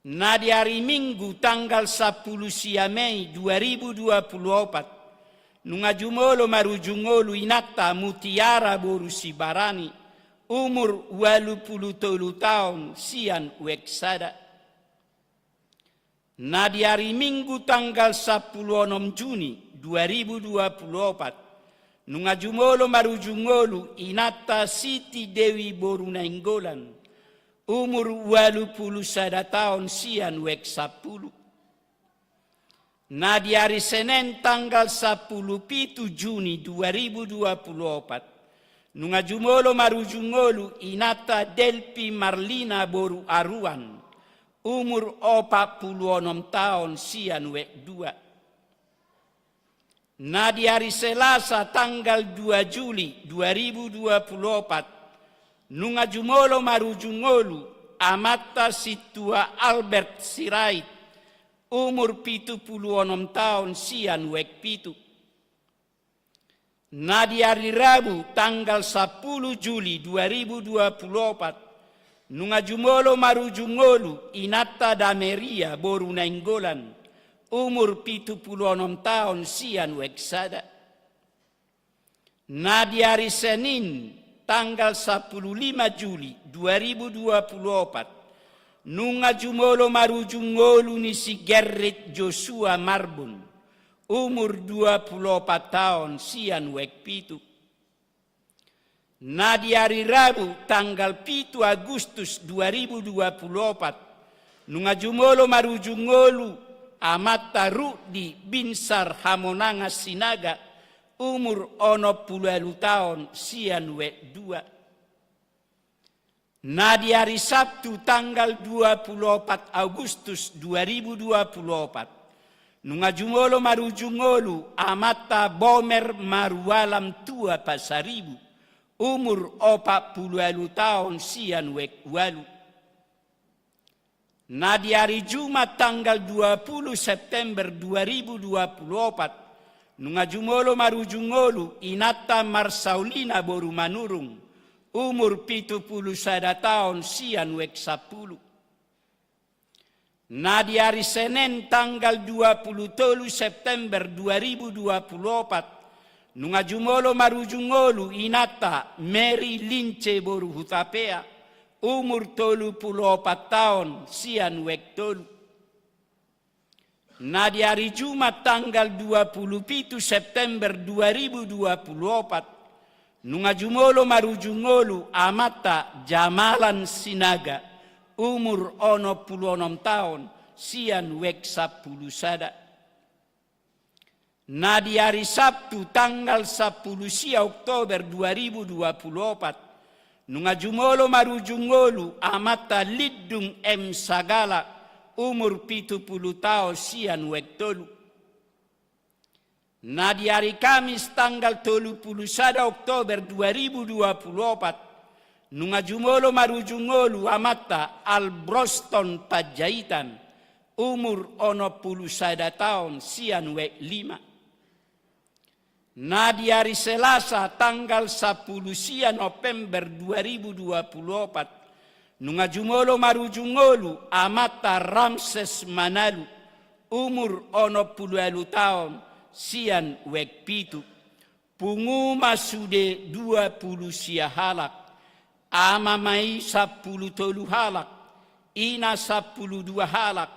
Nah di hari Minggu tanggal 10 Mei 2024, nunga jumolo marujungolu inata Mutiara Boru Sibarani, umur 83 tahun, sian weksada. Nah di hari Minggu tanggal 16 Juni 2024, nunga jumolo marujungolu inata Siti Dewi Boru Nainggolan, umur 81 tahun, sian wek 10. Nah di hari Senin tanggal 10 Juni 2024, nunga jumolo marujungolu inata Delpi Marlina Boru Aruan, umur 46 tahun, sian wek 2. Nah di hari Selasa tanggal 2 Juli 2024, nunga jumolo marujungolu amata situa Albert Sirait, umur 76 tahun sian wek pitu. Na di hari Rabu tanggal 10 Juli 2024, nunga jumolo marujungolu inata dameria boru nainggolan, umur 76 tahun sian wek sada. Na di hari Senin tanggal 15 Juli 2024, nunga jumolo marujungolu ni si Gerrit Joshua Marbun, umur 24 tahun sian wek pitu. Na di hari Rabu tanggal 7 Agustus 2024, nunga jumolo marujungolu amata Rudi Binsar Hamonanga Sinaga, umur 60 tahun sian wek dua. Na di hari Sabtu tanggal 24 Agustus 2024, nunga jumolo marujungolu amata Bomer Marualam Tua Pasaribu, umur 40 tahun sian wek walu. Na di hari Jumat tanggal 20 September 2024, nunga jumolo marujungolu inata Marsaulina boru manurung, umur 71 tahun sian wek 10. Na di hari Senin tanggal 23 September 2024, nunga jumolo marujungolu inata Mary Lince boru hutapea, umur 34 tahun sian wek tolu. Na di hari Jumat tanggal 27 September 2024, nunga jumolo marujungolu amata Jamalan Sinaga, umur 66 tahun sian wek 10 sada. Na di hari Sabtu tanggal 10 Oktober 2024, nunga jumolo marujungolu amata Lidung M Sagala, umur 70 tahun sian wek tolu. Na di hari Kamis tanggal 31 Oktober 2024, nunga jumolo marujungolu amata Albroston Pajaitan, umur 61 tahun sian wek 5. Na di hari Selasa tanggal 10 sian November 2024, nunga jumolo marujungolu amata Ramses Manalu, umur 60 tahun sian wek pitu. Pungu masude 20 sia halak, ama mai 10 tolu halak, ina 12 halak,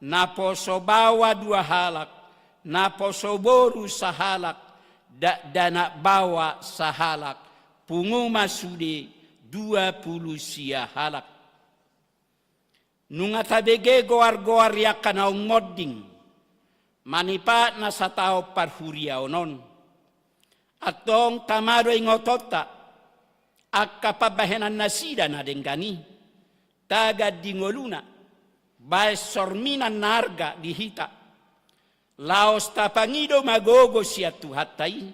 na poso bawa 2 halak, na poso boru sahalak, dana bawa sahalak. Pungu masude 20 sia halak. Nunga tabege goar-goar yakanaong modding, manipa na sa tao parhuria onon. Atong tamado ingotota, akapabahenan na sida na denggani, taga dingoluna, bae sorminan narga dihita, laos tapangido magogo siya tuhatay,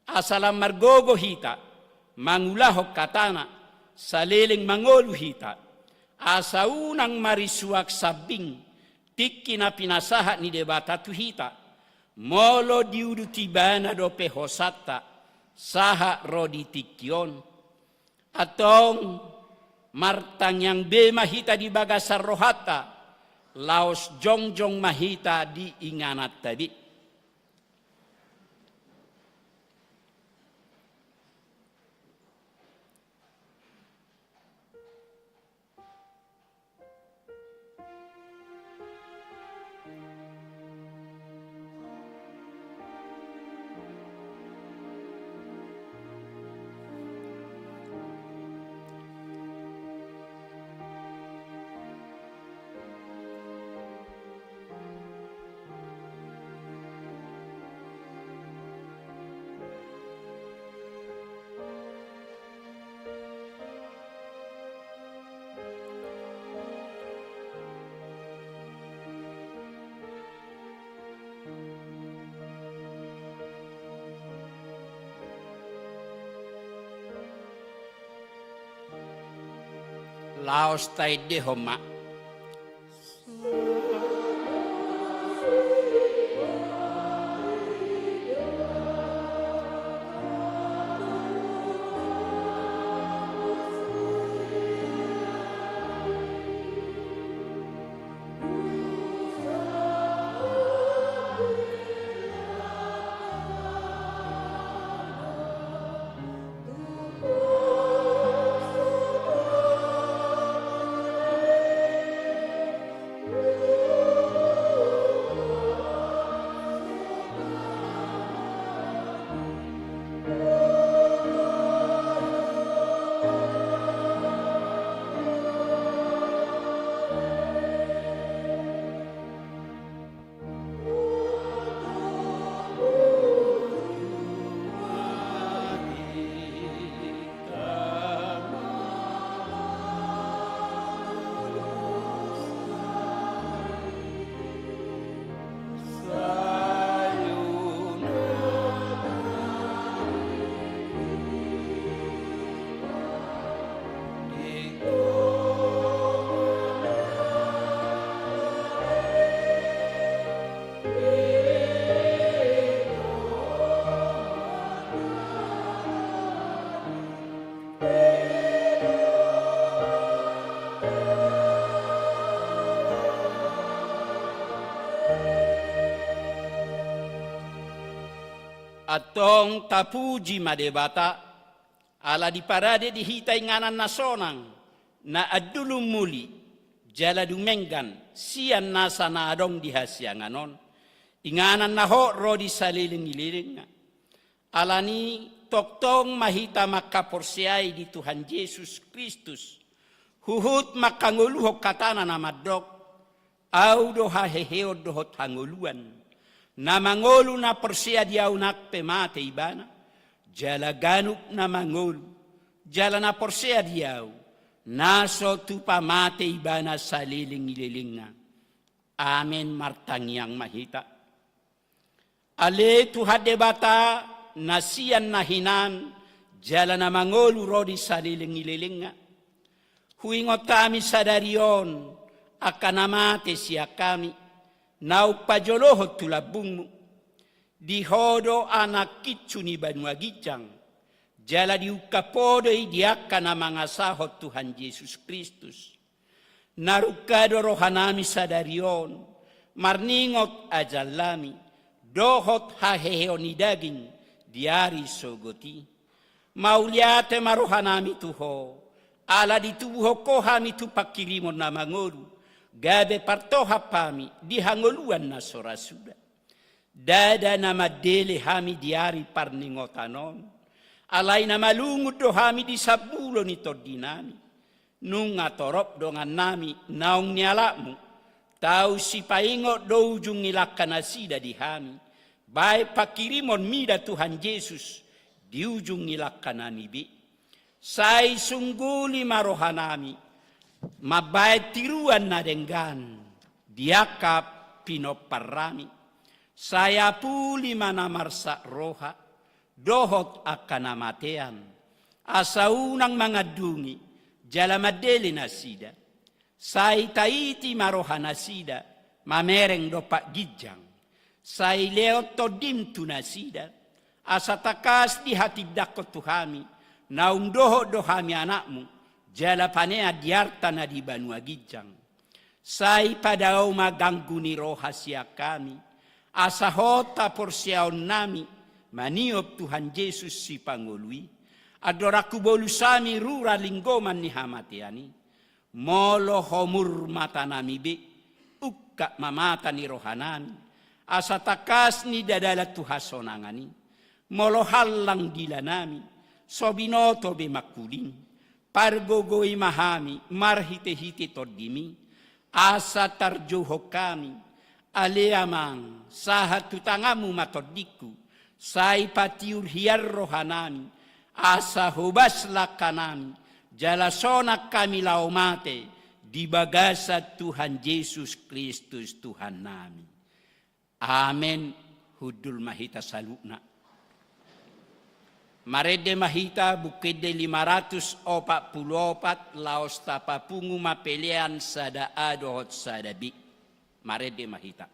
asalam margogo hita, mangulahok katana, saliling mangolu hita, asa unang marisuak sabing, tiki na pinasaha ni debata tuhita, molo diudu tibana do pehosata, saha rodi tikyon, atong martang yang be mahita di bagasar rohata, laos jongjong mahita di inganat tadi. laos tai de homa. Atong tapuji madebata ala di parade di hitai nganan nasonang na adulum muli jala dumenggan sian nasa na adong di hasianganon inganan na ho rodi saliling-ililing alani toktong mahita makaporsiay di Tuhan Yesus Kristus huhut makanguluhok katana na madok au do haheheo dohot hanguluan na mangolu na persia diaw nak pemate ibana, jala ganup na mangolu, jala na persia diaw, naso tu pamate ibana sa liling-liling na. Amen martangyang mahita. Ale tu hadebata na siyan na hinan, jala na mangolu rodi sa liling-liling na. Huingot kami sa darion, akanamate siya kami, nau pajolohot tulabungmu, dihodo anak kitsu ni Banua Gijang, jala diukapodo idiaka na mga sahot Tuhan Yesus Kristus. Narukado rohanami sa darion, marningot ajalami, dohot haheheo ni daging, diari sogoti. Mauliate marohanami tuho, ala ditubuho ko hami tu pakirimon na mangolu, gabe partoha pami dihangoluan na sorasuda. Dada na madele hami diari parningotanon. Alay na malungod do hami di sabulo ni tordinami. Nung atorop dongan nami naong nialamu. Tau si paingo do ujung nilakkan asida di hami. Bae pakirimon mida Tuhan Yesus di ujung nilakkan anibi. Say sungguli marohanami. Mabait tiruan na denggan, diakap pinoparami, saya puli manamarsa roha, dohot akan namatean, asa unang mga dungi, jala madeli nasida, say taiti maroha nasida, mamereng dopak gijang, say leot todim tu nasida, asa takas di hati dakot tuhami, naung dohot dohami anakmu, jala panea diarta na di Banua Gijang. Say padao maganggu ni roha siya kami. Asa hota porsiaon nami. Maniop Tuhan Yesus si Pangului. Adoraku bolusami rura linggoman ni hamatiani. Molo homur mata nami be. Ukka mamata ni roha nami. Asa takas ni dadala tuhasonangani. Molo halang dila nami. Sobinoto be makuling. Pargogoi mahami, marhite-hite tordimi, asa tarjuho kami, aleamang, sahat tutangamu matodiku, say patiur hiar rohanami, asa hubas lakanami, jalasonak kami laumate, di bagasa Tuhan Yesus Kristus Tuhan nami. Amen, hudul mahita salukna. Marede mahita bukede 544 laos tapapungu mapelean sada adohot sadabi. Marede mahita.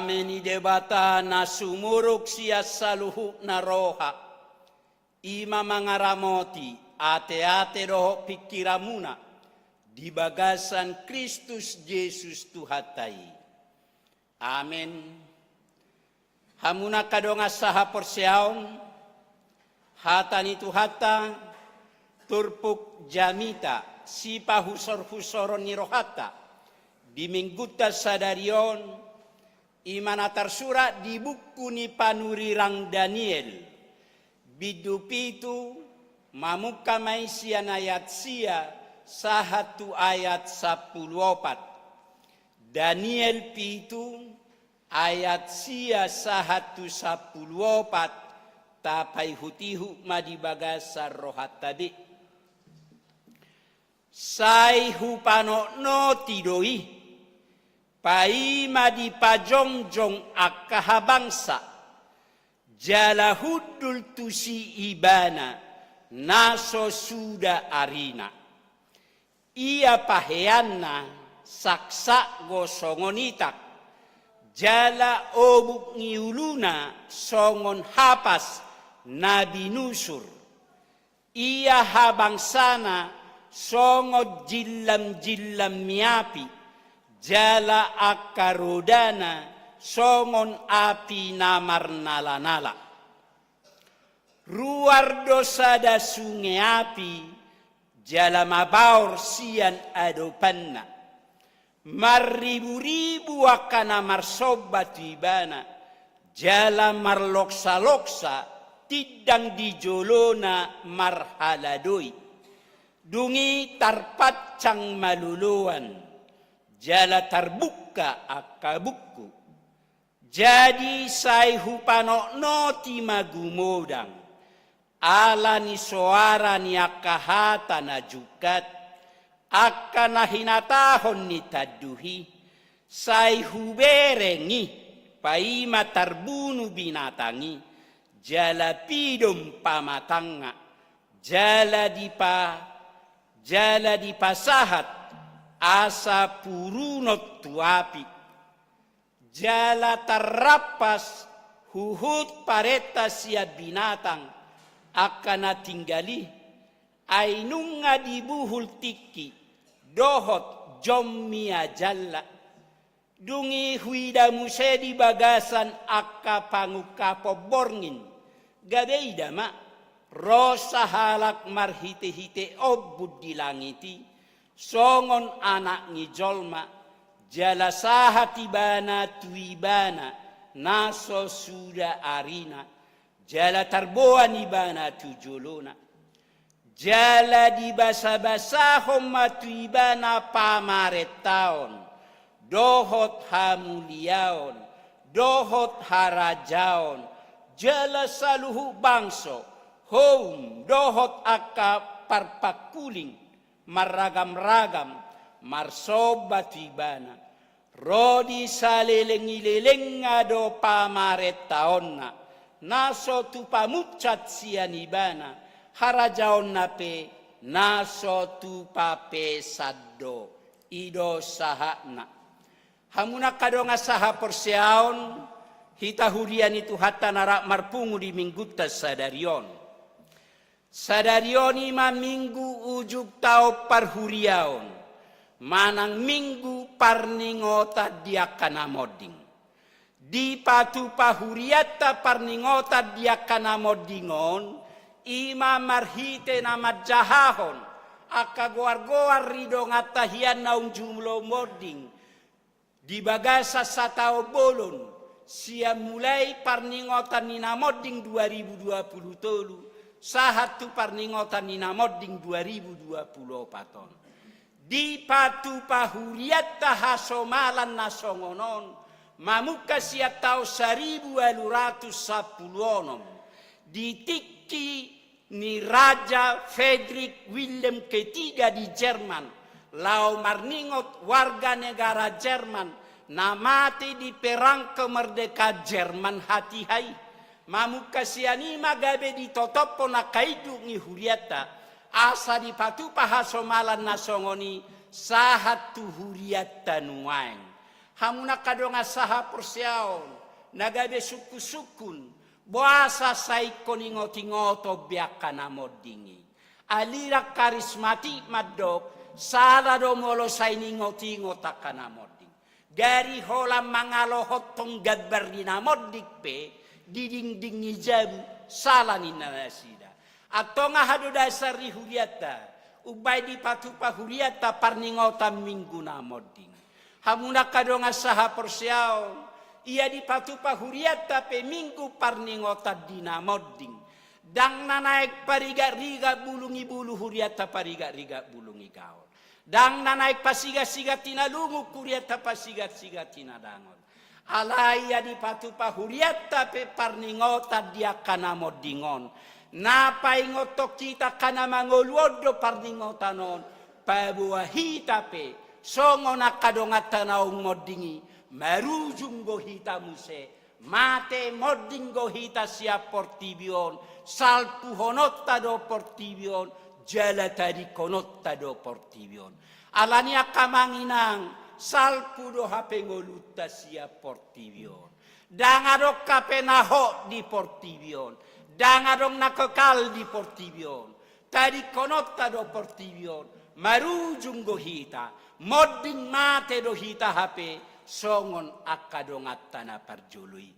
Ameni debata na sumuruk siya saluhu na roha. Ima mangaramoti ate-ate roho pikiramuna di bagasan Kristus Yesus Tuhatai. Amen. Hamuna kadonga saha porseaon hata ni Tuhata turpuk jamita sipa husor-husoron ni rohata di mingguta sadarion imana tarsura di buku ni panurirang Daniel bidupitu mamuka maisian ayat sia sahatu ayat 14 Daniel pitu ayat sia sahatu 14 tapai hutihu madibagasa rohat tadi sai hupano no tidoi pai madipajong-jong akahabangsa jala hudul tusi ibana naso suda arina ia paheanna saksa gosongonitak jala obuk ngiuluna songon hapas nabi nusur ia habangsana songot jillam-jillam miapi jala akarodana songon api namar nala-nala ruar dosa da sungai api jala mabaur sian adopanna maribu-ribu akana marsobat ibana jala marloksa-loksa tidang dijolona marhaladoi dungi tarpacang maluluan jala tarbuka akabuku jadi sai hupano noti magumodang ala ni soara ni akahata na jukat akana hinatahon ni taduhi sai huberengi paima tarbunu binatangi jala pidom pamatanga jala dipasahat asa purunot tuapi jala terrapas huhut pareta sia binatang akana tinggali ainunga dibuhul tiki dohot jommia jalla dungi huida musedi bagasan akka pangukapo borngin gabeida ma rosa halak marhite-hite obud dilangiti songon anak ngijolma jala sahati bana tuibana naso suda arina jala tarboan ibana tujuluna jala di basa-basahom matuibana pamaretaon dohot hamuliaon dohot harajaon jala saluhu bangso home dohot akka parpakuling maragam-ragam marsobat ibana rodi saleleng-ileleng ado pamaretaonna naso tu pamucat sian ibana harajaon nape naso tu pape saddo ido sahana hamuna kadonga saha porseaon hita hurian itu hatta narak marpungu di mingguta sadarion ima minggu ujuk tau parhuriaon manang minggu parningota diakana moding di patu pahuriata parningota diakana modingon ima marhite nama jahahon aka goar-goar rido ngatahian naung jumlo moding di bagasa satao bolon siam mulai parningota nina moding 2020 tolu sahatu parningotan nina moding 2024 di patu pahuriata hasomalan nasongonon mamuka siat tau 1210 di tiki ni Raja Frederick William ketiga di Jerman lau marningot warga negara Jerman namati di perang kemerdekaan Jerman hati hai mamuka siani magabe di totopo na kaidu ngi huriata asa di patu pahasomalan nasongoni sahatu huriata nuaeng Hamuna kadonga saha porsiaon, nagabe suku-sukun, buasa sai koningo-tingoto biakana modingi. Alira karismatik madok, sala do molo sai ningo-tingo takana moding. Dari hola mangalo hotong gadbar dinamodik pe, diding-dingi jabu, sala ninanasida. Atau ngahado dasar huriata, ubay di patupa huriata parningota minggu namoding. Hamuna kadonga saha porsiaon, ia di patupa huriata pe minggu parningota dinamoding. Dang nanaik pariga-riga bulungi bulu huriata pariga-riga bulungi gaul. Dang nanaik pasiga-siga tina lungu huriata pasiga-siga tina dangon. Alaya di patupa huriata pe parningota dia kana modingon. Napa ingoto kita kana mangoluodo parningota non. Pabuah hita pe songo nakadongata naung modingi. Marujung go hita muse. Mate modding go hita siap portibion. Salpu honotta do portibion. Jala tadi konotta do portibion. Alania kamanginang. Salpu do hape ngolutta siap portibion. Dangadok kape naho di portibion. Dangadong nakekal di portibion. Tadi konotta do portibion. Marujung go hita. Modding mate do hita hape. Songon akadongatana parjului.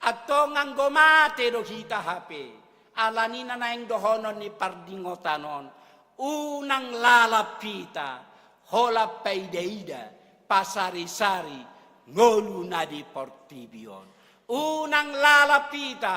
Atau nganggo mate do hita hape. Alanina na yang dohonon ni pardingotanon. Unang lalapita. Hola paideida. Pasari-sari. Ngolu na di portibion. Unang lalapita.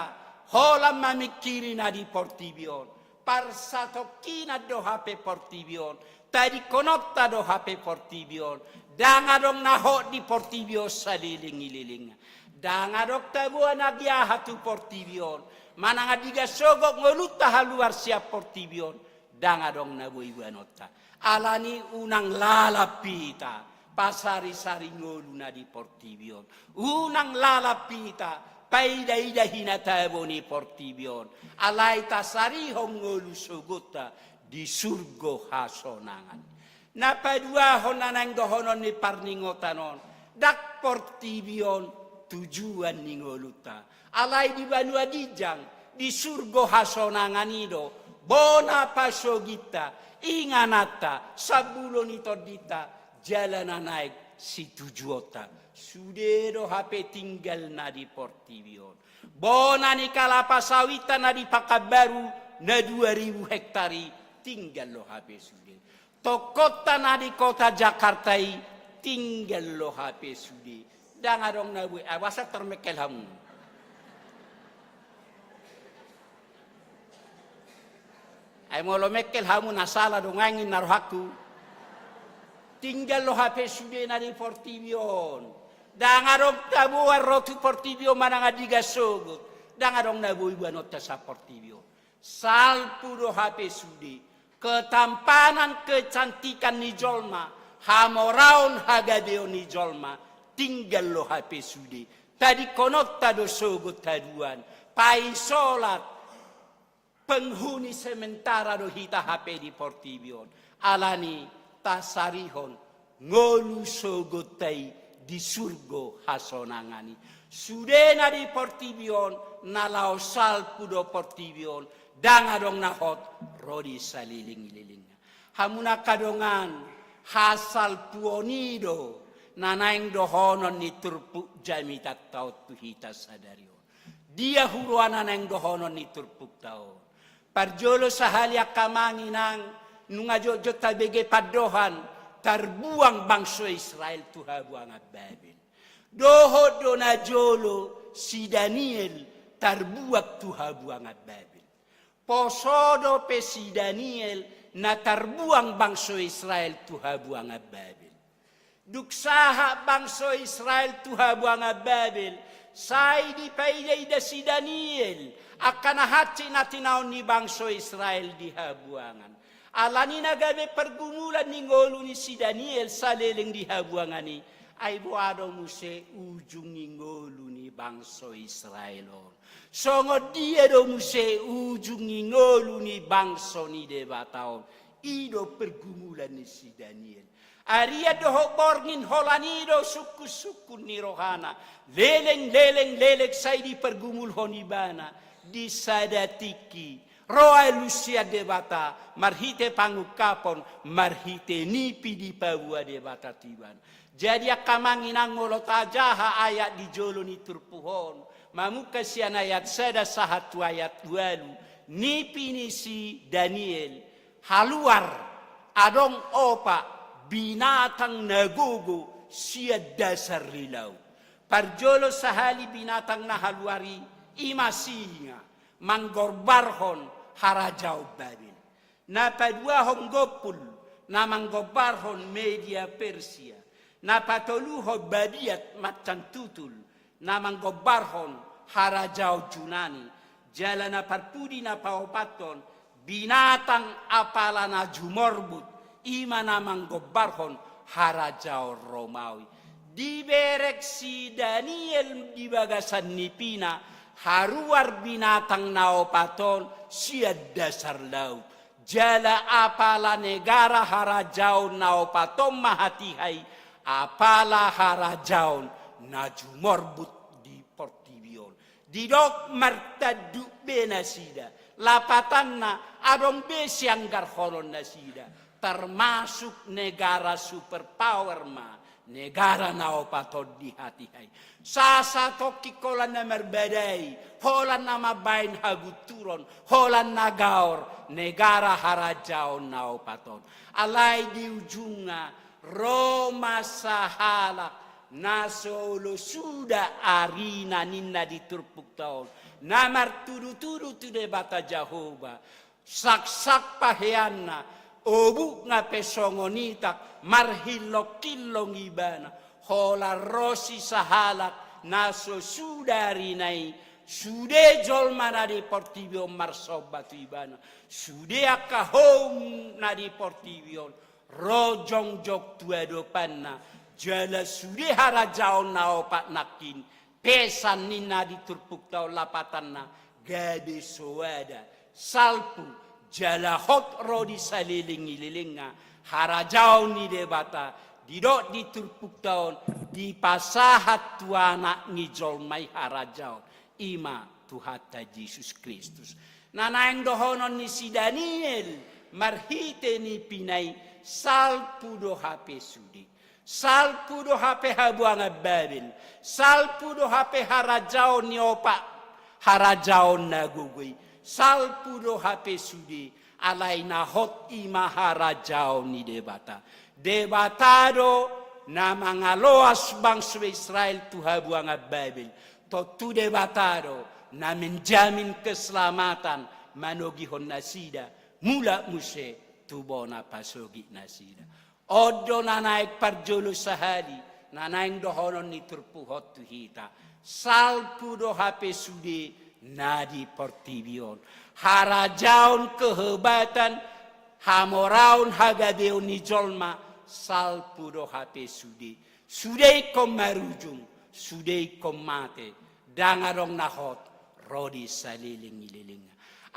Hola mamikiri na di portibion. Parsatokina do hape portibion. Tadi konotta do hape portibion. Dangadong naho di portibio saliling-ililing. Dangadok tabuan agia hatu portibion. Mananga diga sogok ngolutta haluar siap portibion. Dangadong nabu ibuanota. Alani unang lalapita. Pasari-sari ngoluna di portibion. Unang lalapita. Paida-ida hinatabo ni portibion. Alai tasarihong ngolu sogota di surgo hasonangan. Napadua honanang dohonon ni parningotanon. Dak portibion tujuan ningoluta. Alai di Banua Dijang. Di surgo hasonanganido. Bona pasogita. Inganata. Sabulon itodita. Jalanan naik si tujuota. Sudero hape tinggal na di portibion. Bona ni kalapa sawita na di Pakabaru. Na 2000 hektari. Tinggal lo hape sude. Tokota na di kota Jakartai tinggal lo HP sudi. Dangadong nabu awasa termekel hamu. Ay mo lo mekel hamu nasala dong angin narohaku. Tinggal lo HP sudi na di portibion. Dangadong tabu rotu portibion mananga diga sogut. Dangadong nabu ibuanota sa portibion. Salpu do HP sudi. Ketampanan kecantikan ni jolma. Hamoraun hagadeo ni jolma. Tinggal lo HP sudi. Tadi konotta do sogot taduan. Pai solat. Penghuni sementara do hita HP di portibion. Alani tasarihon. Ngolu sogotai di surgo hasonangani. Sudena di portibion. Nalau salpu do portibion. Dangadong nahot rodi saliling-liling. Hamuna kadongan hasal puonido nanaing dohonon ni turpuk jamitat taut tuhita sadario. Dia huruan nanaing dohonon ni turpuk taut. Parjolo sahalia kamanginang nungajojo tabege padohan tarbuang bangsa Israel tuhabuang Babil. Doho donajolo si Daniel tarbuak tuhabuang Babil. Posodo pe si Daniel na tarbuang bangsa Israel tuhabuang Babil. Duksaha bangsa Israel tuhabuang Babil. Say di paiday si Daniel. Akan hati na tinaw ni bangsa Israel di habuangan. Alani nagabe pergumulan ni ngolu ni si Daniel sa leleng di habuangan ni. Ay buado mo se ujung ni ngolu ni bangsa Israel. Songo dia do muse ujung ngolu ni bangso ni debataon. Ido pergumulan ni si Daniel. Aria doho borngin holanido suku-suku ni rohana. Leleng say di pergumul honibana. Di sadatiki. Roa lucia debata. Marhite pangukapon. Marhite nipi di pabua debata tiban. Jadi akamangin ang ngolotajaha ayat di jolo ni turpuhon. Mamuka siyan ayat sada sahatu ayat walu. Nipi ni si Daniel. Haluar. Adong opa. Binatang nagugo siya dasar lilaw. Parjolo sahali binatang nahaluari imasihinga manggorbarhon harajaw Babil. Napaduahong gopul na manggorbarhon media Persia. Napatoluho badiat matan tutul na manggorbarhon harajaw Junani. Jala na parpudi na paupaton binatang apala na jumorbut. Ima namang gobarhon harajao Romawi. Diberek si Daniel di bagasan ni Pina haruar binatang naopaton siya dasar laut. Jala apala negara harajao naopaton mahatihay apala harajao na jumorbut di Portibion. Didok martadu benasida lapatan na adong besyang garhonon nasida. Termasuk negara superpower ma, negara naopatod di hati-hai. Sasa toki kolan na merbedai, holan na mabain haguturon, holan na gaor, negara harajaon naopatod. Alay di ujunga, Roma sahalak, nasolo suda arina ninna di turpuk taon. Namar tudu-tudu tude bata Jehovah, sak-sak paheanna, obu nga pesongonitak marhilok-kilong ibana hola rosi sahalak naso sudari nai sude jolma na di Portibion marsobat ibana sude akahom na di Portibion rojong jok tuedo panna jala sude harajaon na opat nakin pesan nina di turpuk tau lapatan na gade soada salpu jala hot rodi saliling-ililinga harajao ni debata didok di turpuk taon di pasahat tuanak ngijol may harajao ima tuhata Yesus Kristus nanaeng dohonon ni si Daniel marhite ni pinay salpudo hape sudi salpudo hape habuanga Babil salpudo hape harajao ni opa harajao nagugui salpudo hape sudi alay na hot ima harajao ni debata. Debatado na mga loas bangsa Israel tuhabuang Babil. To tu debatado na menjamin keselamatan manogihon nasida mula muse tubo na pasogi nasida. Odo na naik parjolo sahali na naing dohonon ni turpuhot tuhita. Salpudo hape sudi nadi Portibion. Harajaon kehebatan, hamoraun hagadeon ni jolma, salpudo hape sudi. Sudei kom marujung, sudei kom mate, dangarong nahot, rodi saliling-ililing.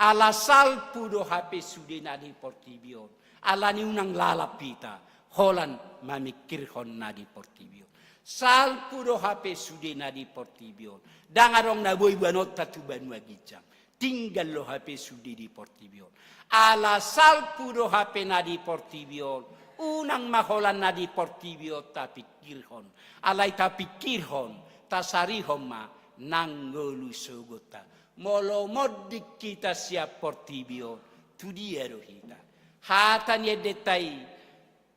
Ala salpudo hape sudi nadi Portibion. Ala ni unang lalapita, holan mamikirhon nadi Portibion. Salpudo hape sudi nadi Portibion. Dangarong naboy banot tatuban wagijang. Tinggal lo hape sudi di Portibion. Ala salpudo hape nadi Portibion. Unang maholan nadi Portibion tapikirhon. Alay tapikirhon. Tasarihon ma nanggolu sugota. Molomodik kita siap Portibion. Tudia rohita. Hatan yedetai.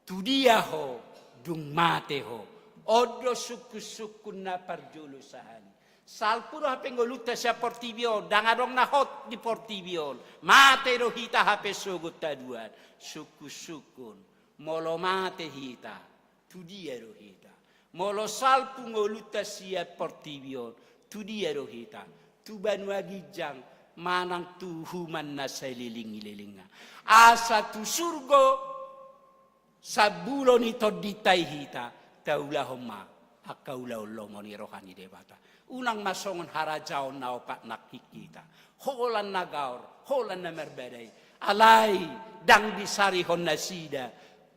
Tudia ho. Dung mate ho. Odo suku-suku na parjolo sahani. Salpuro hape ngoluta siya Portibion. Dangarong na hot di Portibion. Mate rohita hape sugot taduan. Suku-sukun. Molo mate hita. Tudia rohita. Molo salpu ngoluta siya Portibion. Tudia rohita. Tuban wagijang. Manang tuhuman na sa liling-lilinga. Asa tu surgo. Sa bulo nito ditay hita. Taulahoma. Hakaulau lomoni rohani debata. Unang masongon harajaon na opat nakikita. Holan na gaur, holan na merbeday. Alay, dang disarihon na sida.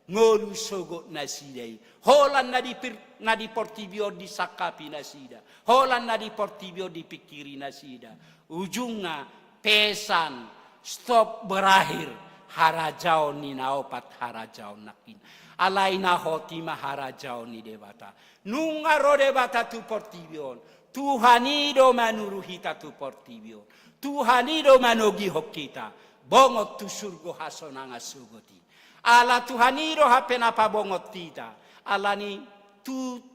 ngolu sogo nasidai. Holan na di portibio di sakapi nasida. Holan na di portibio di pikiri nasida. Ujungnya pesan stop berakhir harajao ni naopat harajao nakin. Alai na hoti maharajao ni debata. Nunga ro debata tu portibio. Tuhanido manuru hita tu portibio. Tuhanido manogi hokita. Bongot tu surgo hasonanga sugoti. Ala Tuhaniro hapena pabongot tita. Ala ni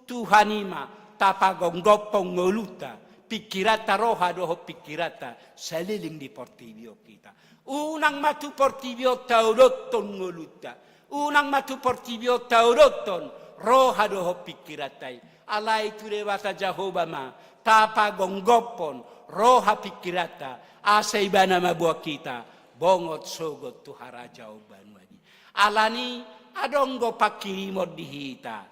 Tuhanima tapagonggopong ngoluta. Pikirata roha doho pikirata saliling di portibio kita. Unang matu portibio tauroton ngoluta. Unang matu portibio tauroton roha doho pikiratai. Ala itu dewata Jehovah ma tapagonggopon roha pikirata. Asaibana mabuah kita. Bongot sogot tu harajau banwadi. Alani adongo pakirimo dihita.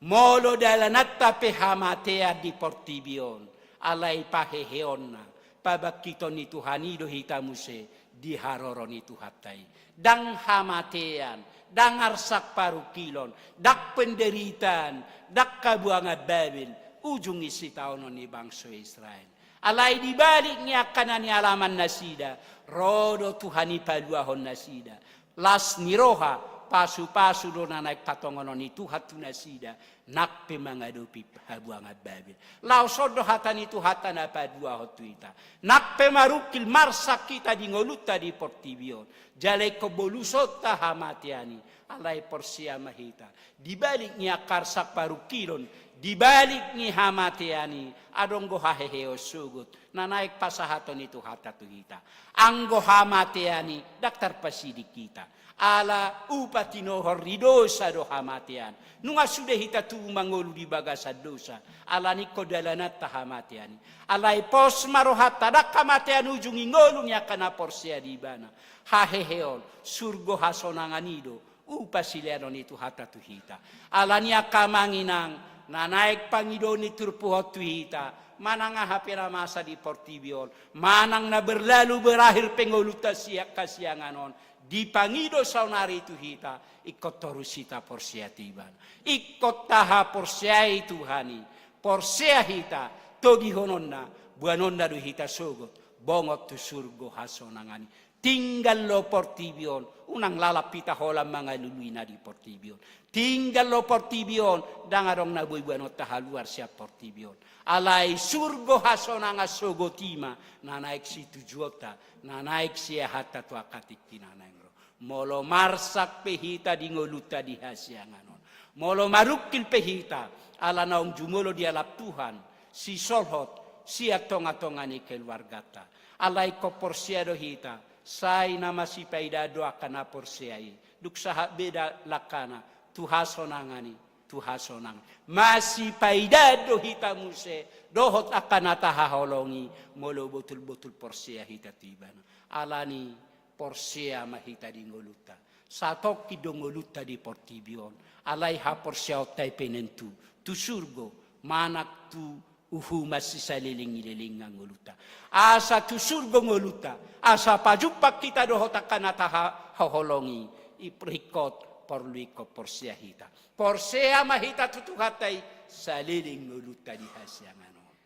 Molo dalanatta pehamatea di portibion. Alai paheheonna. Pabakito ni Tuhani do hita muse. Di haroro ni Tuhatai. Dang hamatean. Dang arsak parukilon. Dak penderitaan. Dak kabuangan Babel. Ujung isi taonon ni bangsa Israel. Alai dibalik ni akana ni alaman nasida. Rodo Tuhani paluahon nasida. Las niroha pasu-pasu do na naik patongono ni Tuhat tu nasida. Nak pemangadopi habuangat Babel. Lau sodo hatan itu hatan apa dua hotuita. Nak pemarukil marsak kita di ngoluta di portibion. Jalai kobolusota hamatiani. Alai porsia mahita. Dibalik ni akar sak parukilon. Dibalik ni hamatiani adonggo haheheo sugut na naik pasahaton itu hatatu kita anggo hamatiani daktar pasidi kita ala upatino horridosa do hamatian nunga sudah hita tu mangolu di bagasa dosa ala niko dalanat hamatiani alai pos marohata dak hamatian ujungi ngolu nya kana porsia di bana haheheo surgo hasonanganido upasilianon itu hatatu hita ala nia kamanginang na naik pangidoni turpuhot hita manang hapira masa di portibion manang na berlalu berakhir pengoluta siak kasianganon di pangido saunari itu hita ikut torusita porsia tiban ikut taha porsia Tuhani porsia hita togi hononna buanonna do hita sogot bongot tu surgo hasonangani tinggal lo portibion unang lalapita holam mga luluina di portibion tinggal lo portibion dangarong na buibuano tahaluar siya portibion alai surgo hasonanga sogotima na naik si tujuota na naik siya hata tu akatik tinanangro molo marsak pehita di ngoluta di hasianganon molo marukil pehita ala naong jumulo di alap Tuhan si solhot siya tonga-tongani keluargata alai ko porsia do hita sai nama si paida do akana porsiai duk saha beda lakana tuhasonangani tuhasonang masih paida do hita muse dohot akana tahaholongi molo betul-betul porsia hita tibana alani porsia mahita di ngoluta satok kido ngoluta di portibion alai ha porsia otai penentu tu surgo manak tu uhu masih saliling-liling ngoluta asa tu surgo ngoluta asa pajupak kita dohot akana tahaholongi iprikot porluiko porsia hita. Porsia mahita tutuhatai saliling nguluta di hasianganon.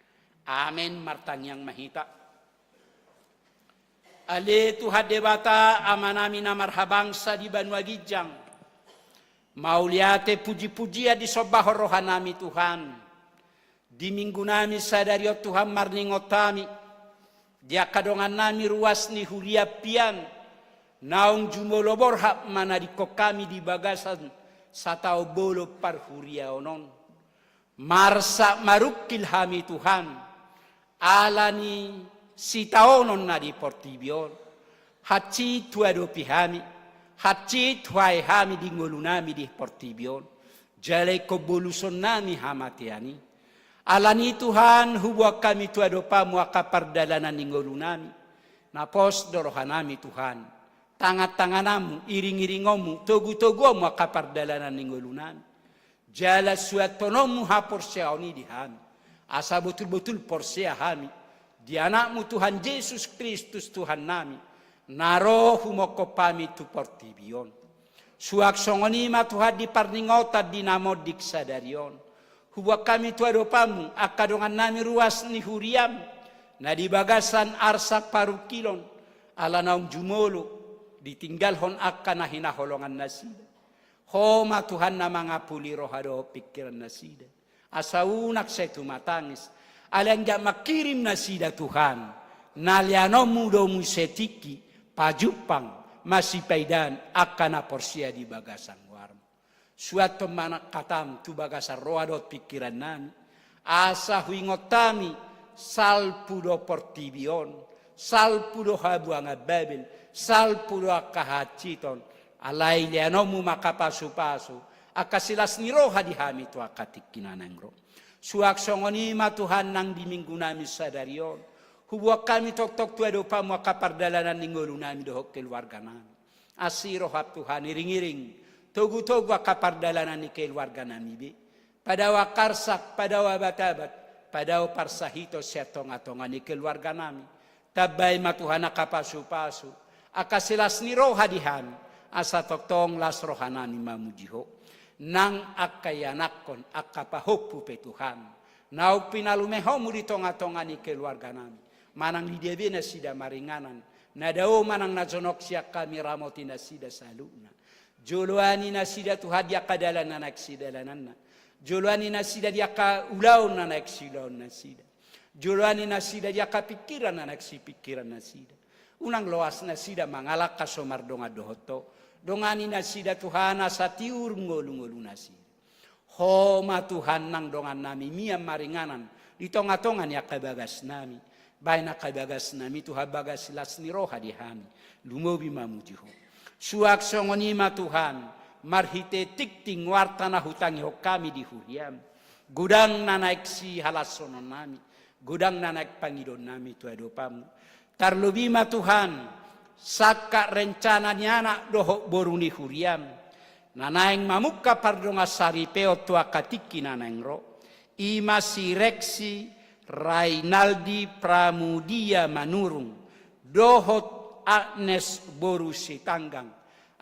Amen martang yang mahita. Ale Tuhan debata amanami na marhabangsa di Banua Gijang. Mauliate puji-pujian di sobah rohanami Tuhan. Di minggu nami sadario Tuhan marningotami. Dia kadongan nami ruas ni huriapian. Naung jumolobor hak mana di kami di bagasan satau bolo parhuria onon. Marsa marukil hami Tuhan. Alani sitaonon na di portibion. Haci tuado pihami. Haci tuai hami di ngolunami di portibion. Jalai ko boluson nami hamatiani. Alani Tuhan hubuak kami tuado pamu akapardalanan di ngolunami. Napos dorohanami Tuhan. Tangat-tanganamu, iring-iringomu, togu-toguamu akapardalanan ningolunan. Jala suatonomu ha porsia oni dihami. Asa betul-betul porsia hami. Di anakmu Tuhan Yesus Kristus Tuhan nami. Narohu mokopami tu portibion. Suak songoni matuhad di parningota dinamodik sadarion. Huwag kami tuadopamu, akadongan nami ruas ni huriam, na di bagasan arsak parukilon, ala naung jumolo, ditinggalhon akka na hinaholongan na sida. Homa Tuhan na mga puliro hado pikiran na sida. Asa unak sa tumatangis, alang ja makirim na sida Tuhan, naliano mudo mu setiki, pajupang, masipaidan, akka na porsia di bagasan warmo. Suatu manak katam tu bagasan roadot pikiran nami, asa huingot tami, salpudo portibion, salpudo habuanga babel, salpudo akahaciton, alay liano mu makapasu-pasu, akasilas ni roha di hami tu akatikkinanangro. Suak songoni matuhan nang di minggu nami sadarion, hubuak kami tok-tok tuado pamu akapardalanan ningolu nami dohok keluarga nami. Asiro hap Tuhan iring-iring, togu-togu akapardalanan ni keluarga nami be. Padawa karsak, padawa batabat, padawa parsahito siya tonga-tonga ni keluarga nami. Tabay matuhan akapasu-pasu, akasilas ni roha di hami, asa toktong las roha nami mamujiho. Nang akayanakon akapahopu pe Tuhan. Nauk pinalumeho mu di tonga-tonga ni keluarga nami. Manang di debena sida maringanan. Nadao manang nazonok siya kami ramoti na sida saluna. Joloani na sida Tuhan dia kadalan na naksidalan na. Joloani na sida dia ka ulaw na naksilaw na sida. Joloani na sida dia ka pikiran na naksipikiran na sida. Unang loas na sida mangalak kasomar donga dohoto. Dongani na sida Tuhan asa tiur ngolu-ngolu na sida. Homa Tuhan nang dongan nami mia maringanan. Di tonga-tonga ni akabagas nami. Baik na kabagas nami Tuhan bagas silas ni roha di hami. Lumobi mamujiho. Suak songonima Tuhan. Marhite tikting warta na hutangi ho kami di huriam. Gudang na naik si halasonon nami. Gudang na naik pangidon nami tuadopamu. Tarlubima Tuhan. Saka rencana ni anak dohok boruni huriam. Nanaeng mamuka pardonga saripeo tua katiki nanaeng ro. Ima sireksi Rainaldi Pramudia Manurung. Dohot Agnes Borusi Tanggang.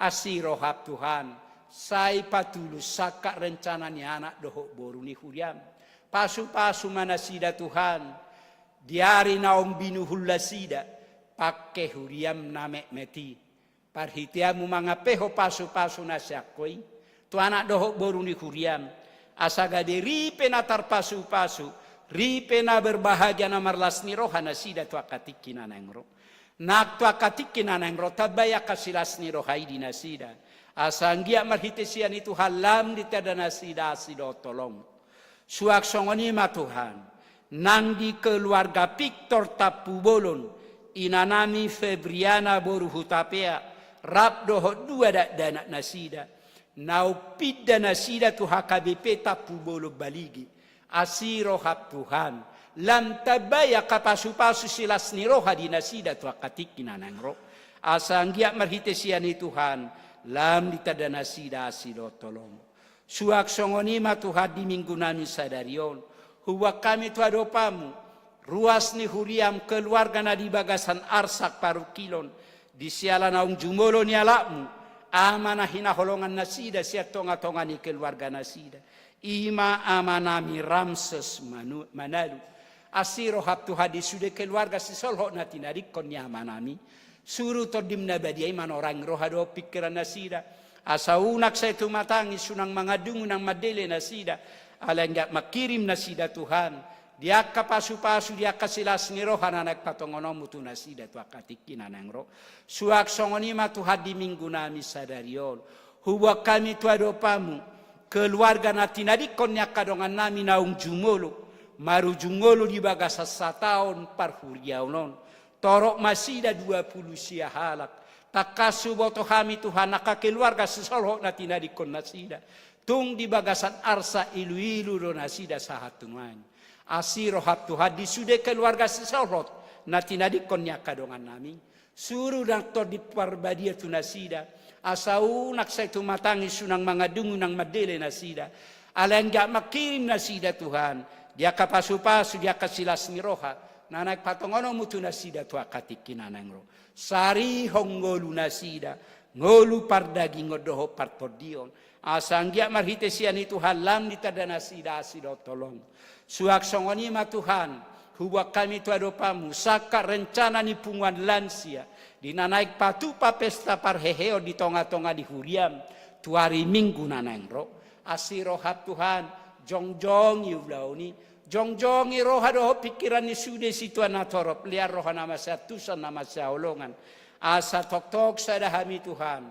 Asiro hap Tuhan. Sai patulus saka rencana ni anak dohok boruni huriam. Pasu-pasu mana sida Tuhan. Diari naong binuhula sida. Pakai huriam namek meti. Parhitiamu mga peho pasu-pasu na syakoi. Tu anak dohok boru ni huriam. Asaga de ripe na tarpasu-pasu. Ripe na berbahagia na marlas ni roha na sida tu akatiki na nangro. Nak tu akatiki na nangro. Tabaya kasilas ni roha idi na sida. Asanggia marhitesian itu halam di tada na sida asido tolong. Suak songonima Tuhan. Nang di keluarga Victor Tapubolon. Inanami Febriana boru hutapea rap doho dua dana nasida nau pidda nasida tu HKBP tapu bolo baligi asiro hap Tuhan lam tabaya kapasu-pasu silas ni roha di nasida tu akatiki nanangro asanggia marhitesiani Tuhan lam ditada nasida asido tolong suak songonima Tuhan di minggu nami sadarion huwa kami tu adopamu ruas ni huriam keluarga na di bagasan arsak parukilon. Di siala naung jumolo ni alakmu. Amana hinaholongan na sida siya tonga-tonga ni keluarga na sida. Ima amanami Ramses Manalu. Asiro hap Tuhan di sude keluarga si solho na tinarikon ni amanami. Suru todim na badiay man orang rohado pikiran na sida. Asa unak sa tumatangis sunang mga dungo ng madele na sida. Alang makirim na sida Tuhan. Dia kapasu-pasu dia kasilas ni roha na nagpatongono mutu na sida tu akatiki na nangro. Suak songonima Tuhan di minggu nami sadariol. Huwag kami tuadopamu. Keluarga na tinadikon niya kadongan nami naung jumolo. Maru jumolo di bagasa sa taon parhuriaunon. Torok masida 20 siya halak. Takasuboto kami Tuhan nakakeluarga sesolho na tinadikon na sida. Tung di bagasan arsa ilu-ilu do na sida sa hatungan. Asiro hap Tuhan di sude keluarga sesorot na tinadikon niya kadongan nami. Suruh naktor di parbadia tu nasida. Asau nak sa tumatangi sunang mga dungo ng madele nasida. Alangga makirim nasida Tuhan. Dia kapasu-pasu dia kasilas ni roha. Na nagpatongono mo tu nasida tu akatikinanang ro. Sari honggolu nasida. ngolu pardagi ngodoho partodion. Asanggia marhite sian itu halam di tadana sida asido tolong. Suak songoni ma Tuhan, huwa kami tuadopamu, saka rencana ni punguan lansia, dinanaik patu pa pesta parheheo di tonga-tonga di huriam, tuari minggu nanengro, asiro hap Tuhan, jongjong yulauni, jongjong roha doho pikiran ni sude situan atorop, liar roha nama satusan nama saolongan, asa tok-tok sadahami Tuhan,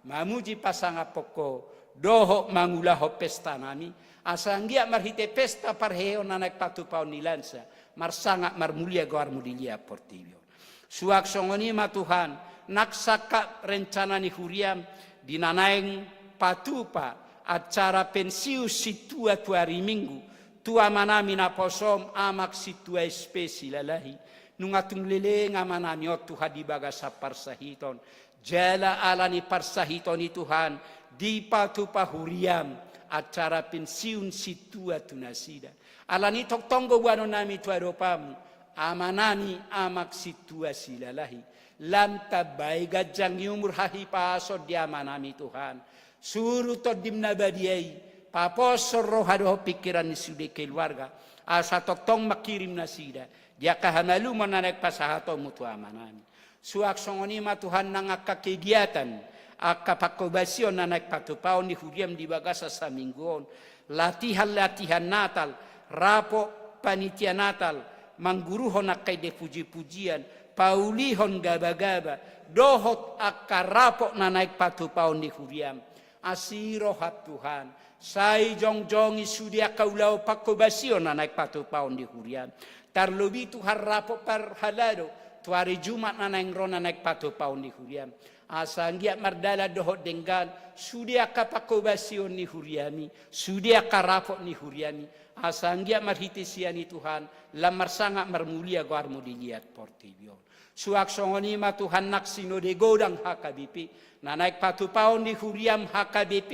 mamuji pasang poko, doho mangulaho pesta nami, asanggia marhite pesta parheo nanak patu paun nilansa, marsanga marmulia goar mudilia portibio. Suak songoni ma Tuhan, naksaka rencana ni huriam, dinanaeng patupa, acara pensiu situa tuari minggu, tua manami na posom amak situa spesi lalahi, nungatung lele ngamanami o Tuhan di bagasa parsahiton, jala alani parsahiton ni Tuhan, di patupa huriam, acara pensiun situa tunasida. Alani tok tonggo wano nami tuadopamu, amanami amak situa silalahi. Lam tabay gajang yumur hahi paso di amanami Tuhan. Suruh to dimna badiyay, paposor rohadoh pikiran ni sude keluarga. Asa tok tong makirim nasida. Dia kahamalu mananek pasahato mutu amanami. Suak songoni ma Tuhan nangaka kegiatan. Akapakobasyon na nagpatupaw ni huriam di bagasa sa mingguon. Latihan-latihan natal, rapo panitia natal, mangguruhon na kay depuji-pujian, paulihon gaba-gaba, dohot akarapo na nagpatupaw ni huriam. Asiro hat Tuhan, say jongjong isudia kaulaw pakobasyon na nagpatupaw ni huriam. Tarlobi Tuhan rapo parhalado, tuari Jumat na nangron na nagpatupaw ni huriam. Asanggia mardala dohot denggan sudia kapakobasyon ni huriami, sudia karapot ni huriami. Asanggia marhitisiani Tuhan, lamar sangat marmulia guar mudiliat portibio. Suak songoni ma Tuhan naksino de godang HKBP, na naik patupaon ni huriam HKBP,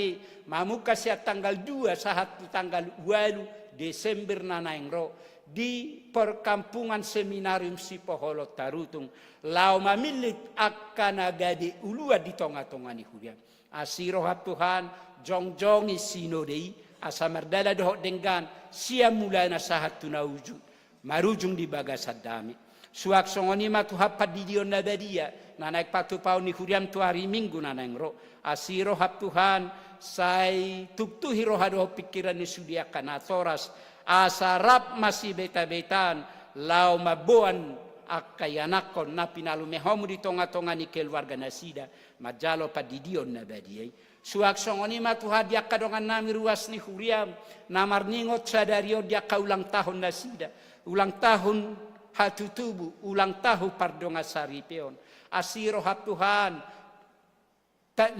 mamuka siya tanggal 2 sahat tanggal 8 Desember na naengro, di perkampungan seminarium Sipoholot Tarutung, lau mamilit akan agadi ulua di tonga-tonga ni huriam. Asiro hat Tuhan, jongjong sinodei, asa mardala dohot denggan, siya mulai na sahat tunawujud, marujung di bagasad dami. Suak songoni ma Tuhan padidion na badia, na naik patupaw ni huriam tuari minggu na nangro. Asiro hat Tuhan, say tuktuhi rohadoh pikiran ni sudia kanatoras, asarap masih beta-betan, lau mabuan akayanakon na pinalumehomu di tonga-tonga ni keluarga nasida, majalo padidion na badiyay. Suak songoni ma Tuhan dia kadongan nami ruas ni huriam, namar ningot sadario dia ka ulang tahun nasida, ulang tahun hatutubu, ulang tahun pardonga saripeon. Asiro hat Tuhan,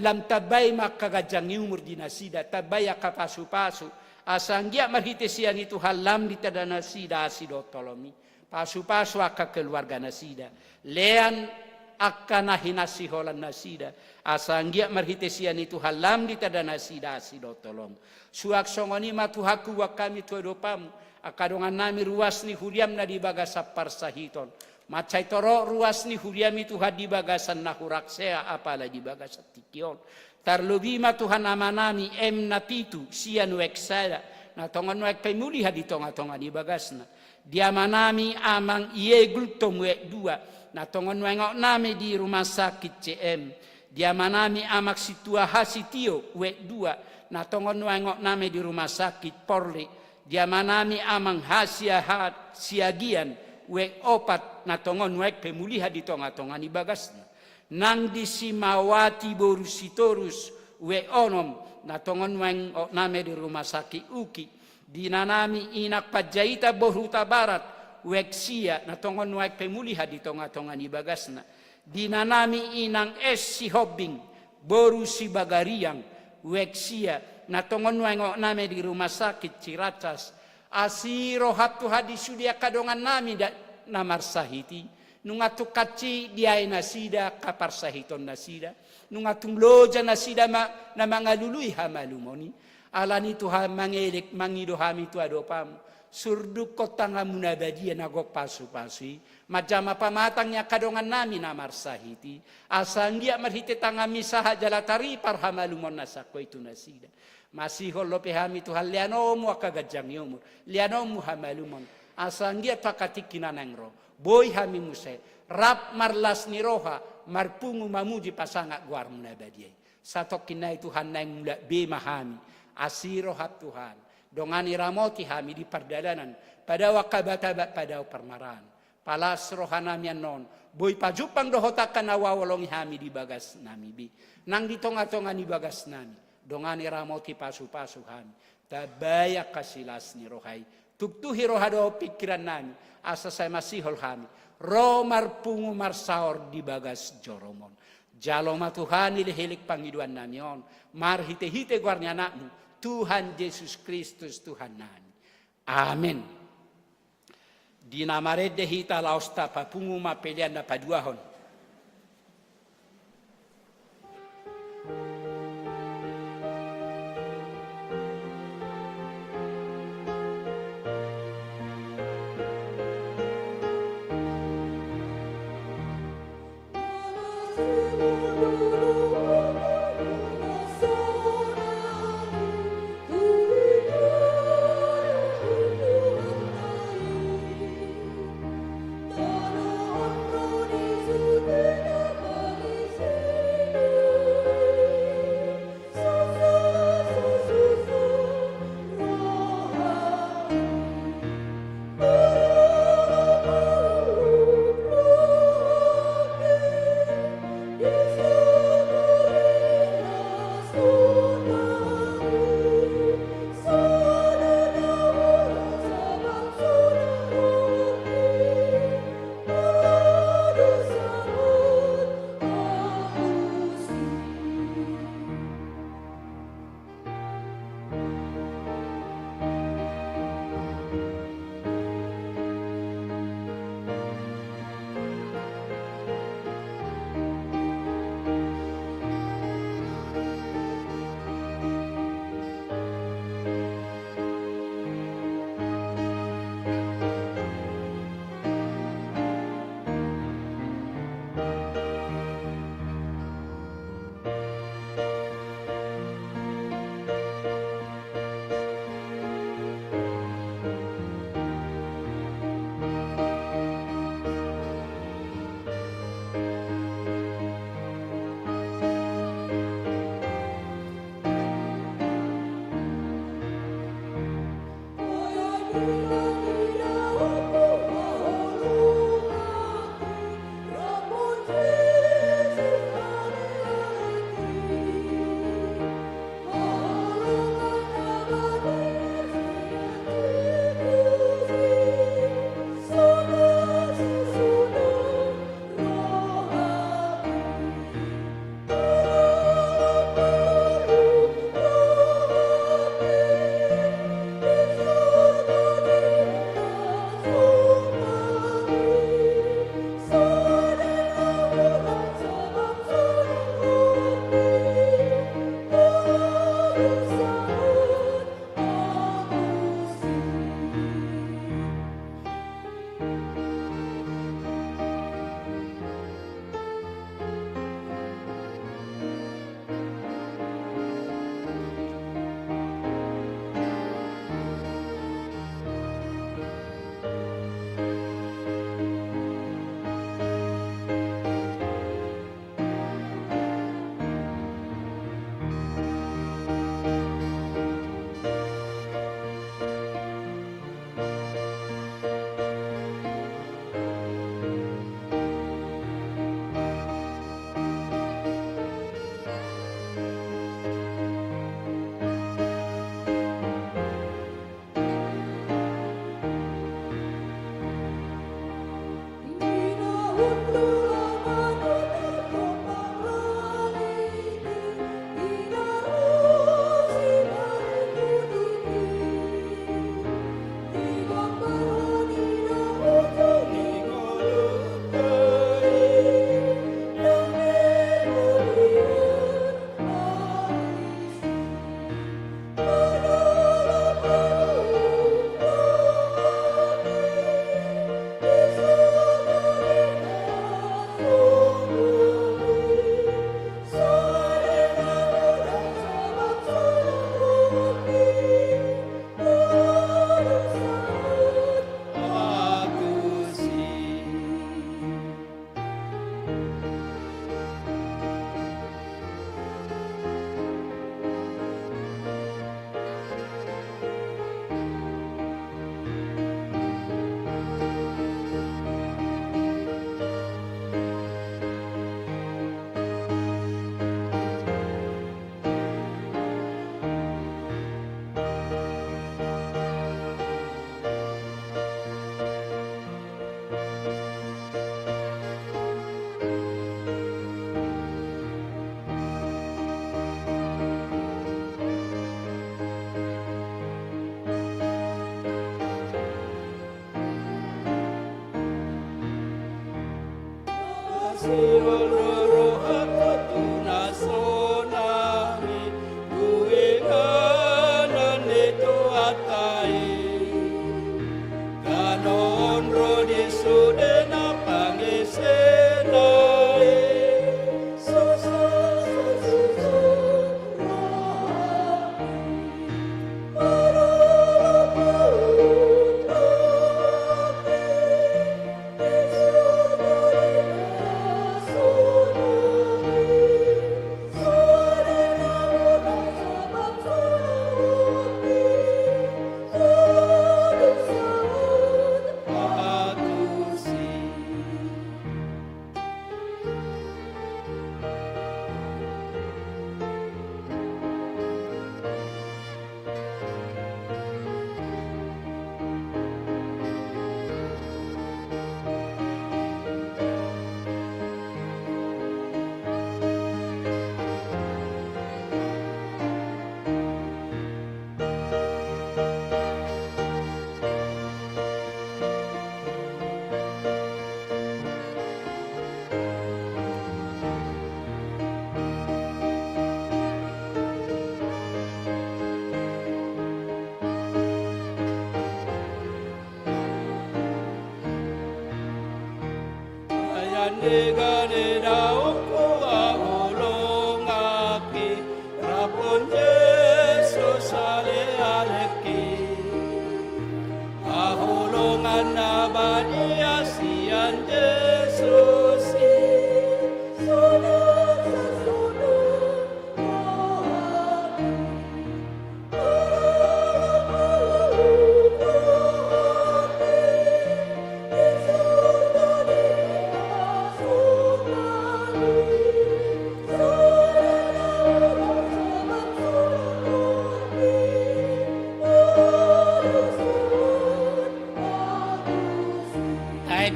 lam tabay makagajang umur di nasida, tabay kapasu-pasu, asanggia marhitesian itu halam di tadana sida asido tolomi. Pasu-pasu akka keluarga nasida. Lean akka nahinasi holan nasida. Asanggia marhitesian itu halam di tadana sida asido tolong. Suak songoni matuhaku wa kami tuadopamu. Akadongan nami ruas ni huriam na di bagasa parsahiton. Macai toro ruas ni huriam itu hadi bagasan nahuraksea apala di bagasa tikion. Tarlobima Tuhan amanami napitu sianu eksada na tongan nuek pemuli hadi tonga-tonga di bagasna. Dia manami amang iegul tomuek dua na tongan nuengok nami di rumah sakit CM. Dia manami amak situa hasitio wek dua na tongan nuengok nami di rumah sakit Porli. Dia manami amang hasiahat siagian wek opat na tongan nuek pemuli hadi tonga-tonga di bagasna. Nang disimawati borusitorus we onom na tongon weng name di rumah sakit uki dinanami inak pajaita bohuta barat weksia na tongon wek pemuliha di tonga-tonga ni bagasna dinanami inang si hobbing borusi bagariang weksia na tongon weng name di rumah sakit Ciracas asiro hatu hadis sudia kadongan nami namar sahiti nungatung kaci diay nasida kapar sahiton nasida nungatung loja nasida na mga luluy hamalumoni alani Tuhan mangelik mangido hami tu adopam Surduk kota ngamuna badia nagok pasu-pasui. Majama pamatangnya kadongan nami namar sahiti. Asanggia marhite tangami saha jalatari parhamalumon nasako itu nasida. Masih holo pehami Tuhan lianomu akagajang yomur. Lianomu hamalumon. Asanggia pakatikin nangro. Boy hami muse. Rap marlas niroha. Marpungu mamuji pasangak guar muna badia. Satokin Tuhan nang mula bemahami. Asirohat Tuhan. Dongani ramoti hami di perdalanan. Pada wakabatabat pada permarahan. Palas rohanamian non. Boy pajupang dohotakan awawolongi hami di bagas nami bi. Nang di tonga-tonga di bagas nami. Dongani ramoti pasu-pasu hami. Tabaya kasilas ni rohai. Tuktuhi rohado pikiran nami. Asa saya masih hol hami. Romar pungu marsaor di bagas joromon. Jaloma Tuhan ilihilik pangiduan namion. Marhite-hite guarnya anakmu. Tuhan Yesus Kristus Tuhan nami. Amin. Di nama rede hita lausta papungu mapelian na paduahon. Tanah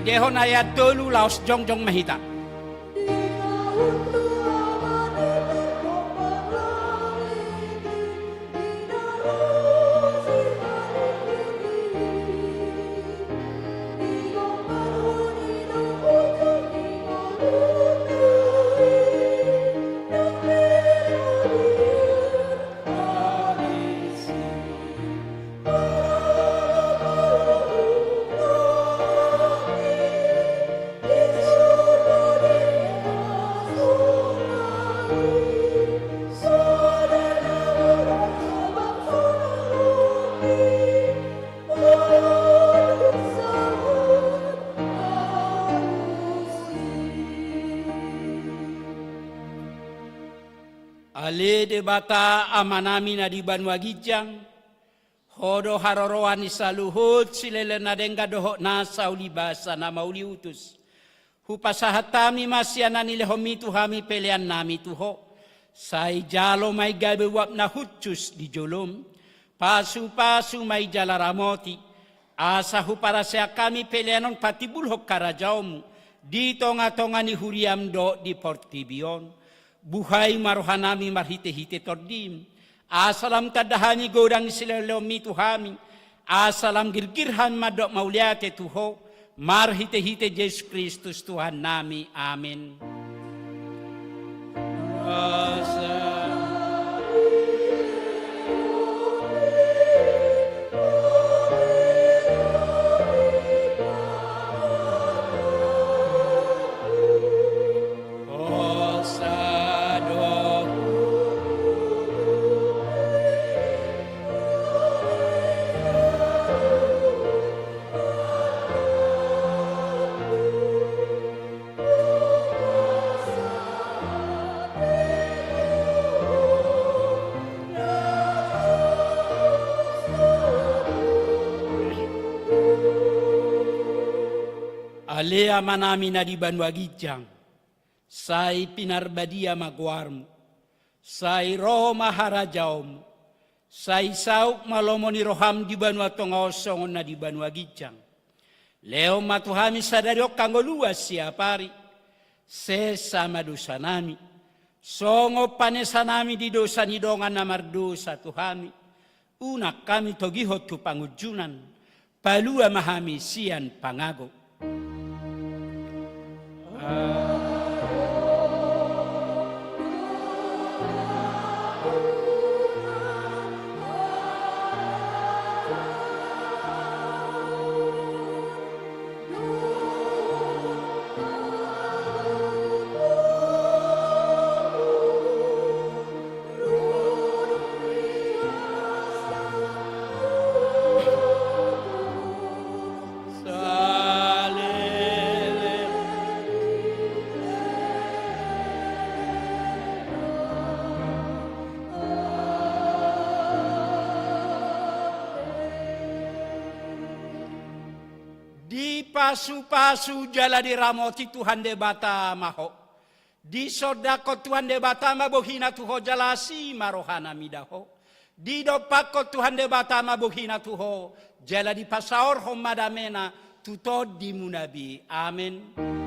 Dehon ayat tolu laos jongjong mahita. Ale de bata amanami na di Banua Gijang, hodo haroroan isaluhut silele na denga doho na sauli basa na mauli utus. Hupasahatami masyana nile homitu hami pelean nami tuho. Sai jalo may gabewap na hutsus di jolom. Pasu-pasu may jalaramoti. Asa hupara siya kami peleanon patibulhok karajaumu. Dito nga tonga ni Huriam do di Portibion. Buhay marohanami marhite-hite tordim. Asalam tadahani godang silalomi tuhami. Asalam girgirhan madok mauliate tuho. Marhite-hite Yesus Kristus Tuhan nami. Amin. Alea manami na di Banua Gijang, sai pinarbadia magwarmu, sai roho maharajaum, sai sauk malomo ni roham di Banua Tongosong na di Banua Gijang. Leo matuhami sadariok kanggo luas siapari, sesama dosa nami, songo panesanami di dosa nidongan namar dosa tuhami, unak kami togihot tu pangujunan, palua mahami sian pangago. pasu-pasu jala di ramoti Tuhan de bata maho. Di sodako Tuhan de bata mabohina tuho jalasi marohana midaho. Di dopako Tuhan de bata mabohina tuho jala di pasaor homadamena tutod di munabi. Amin.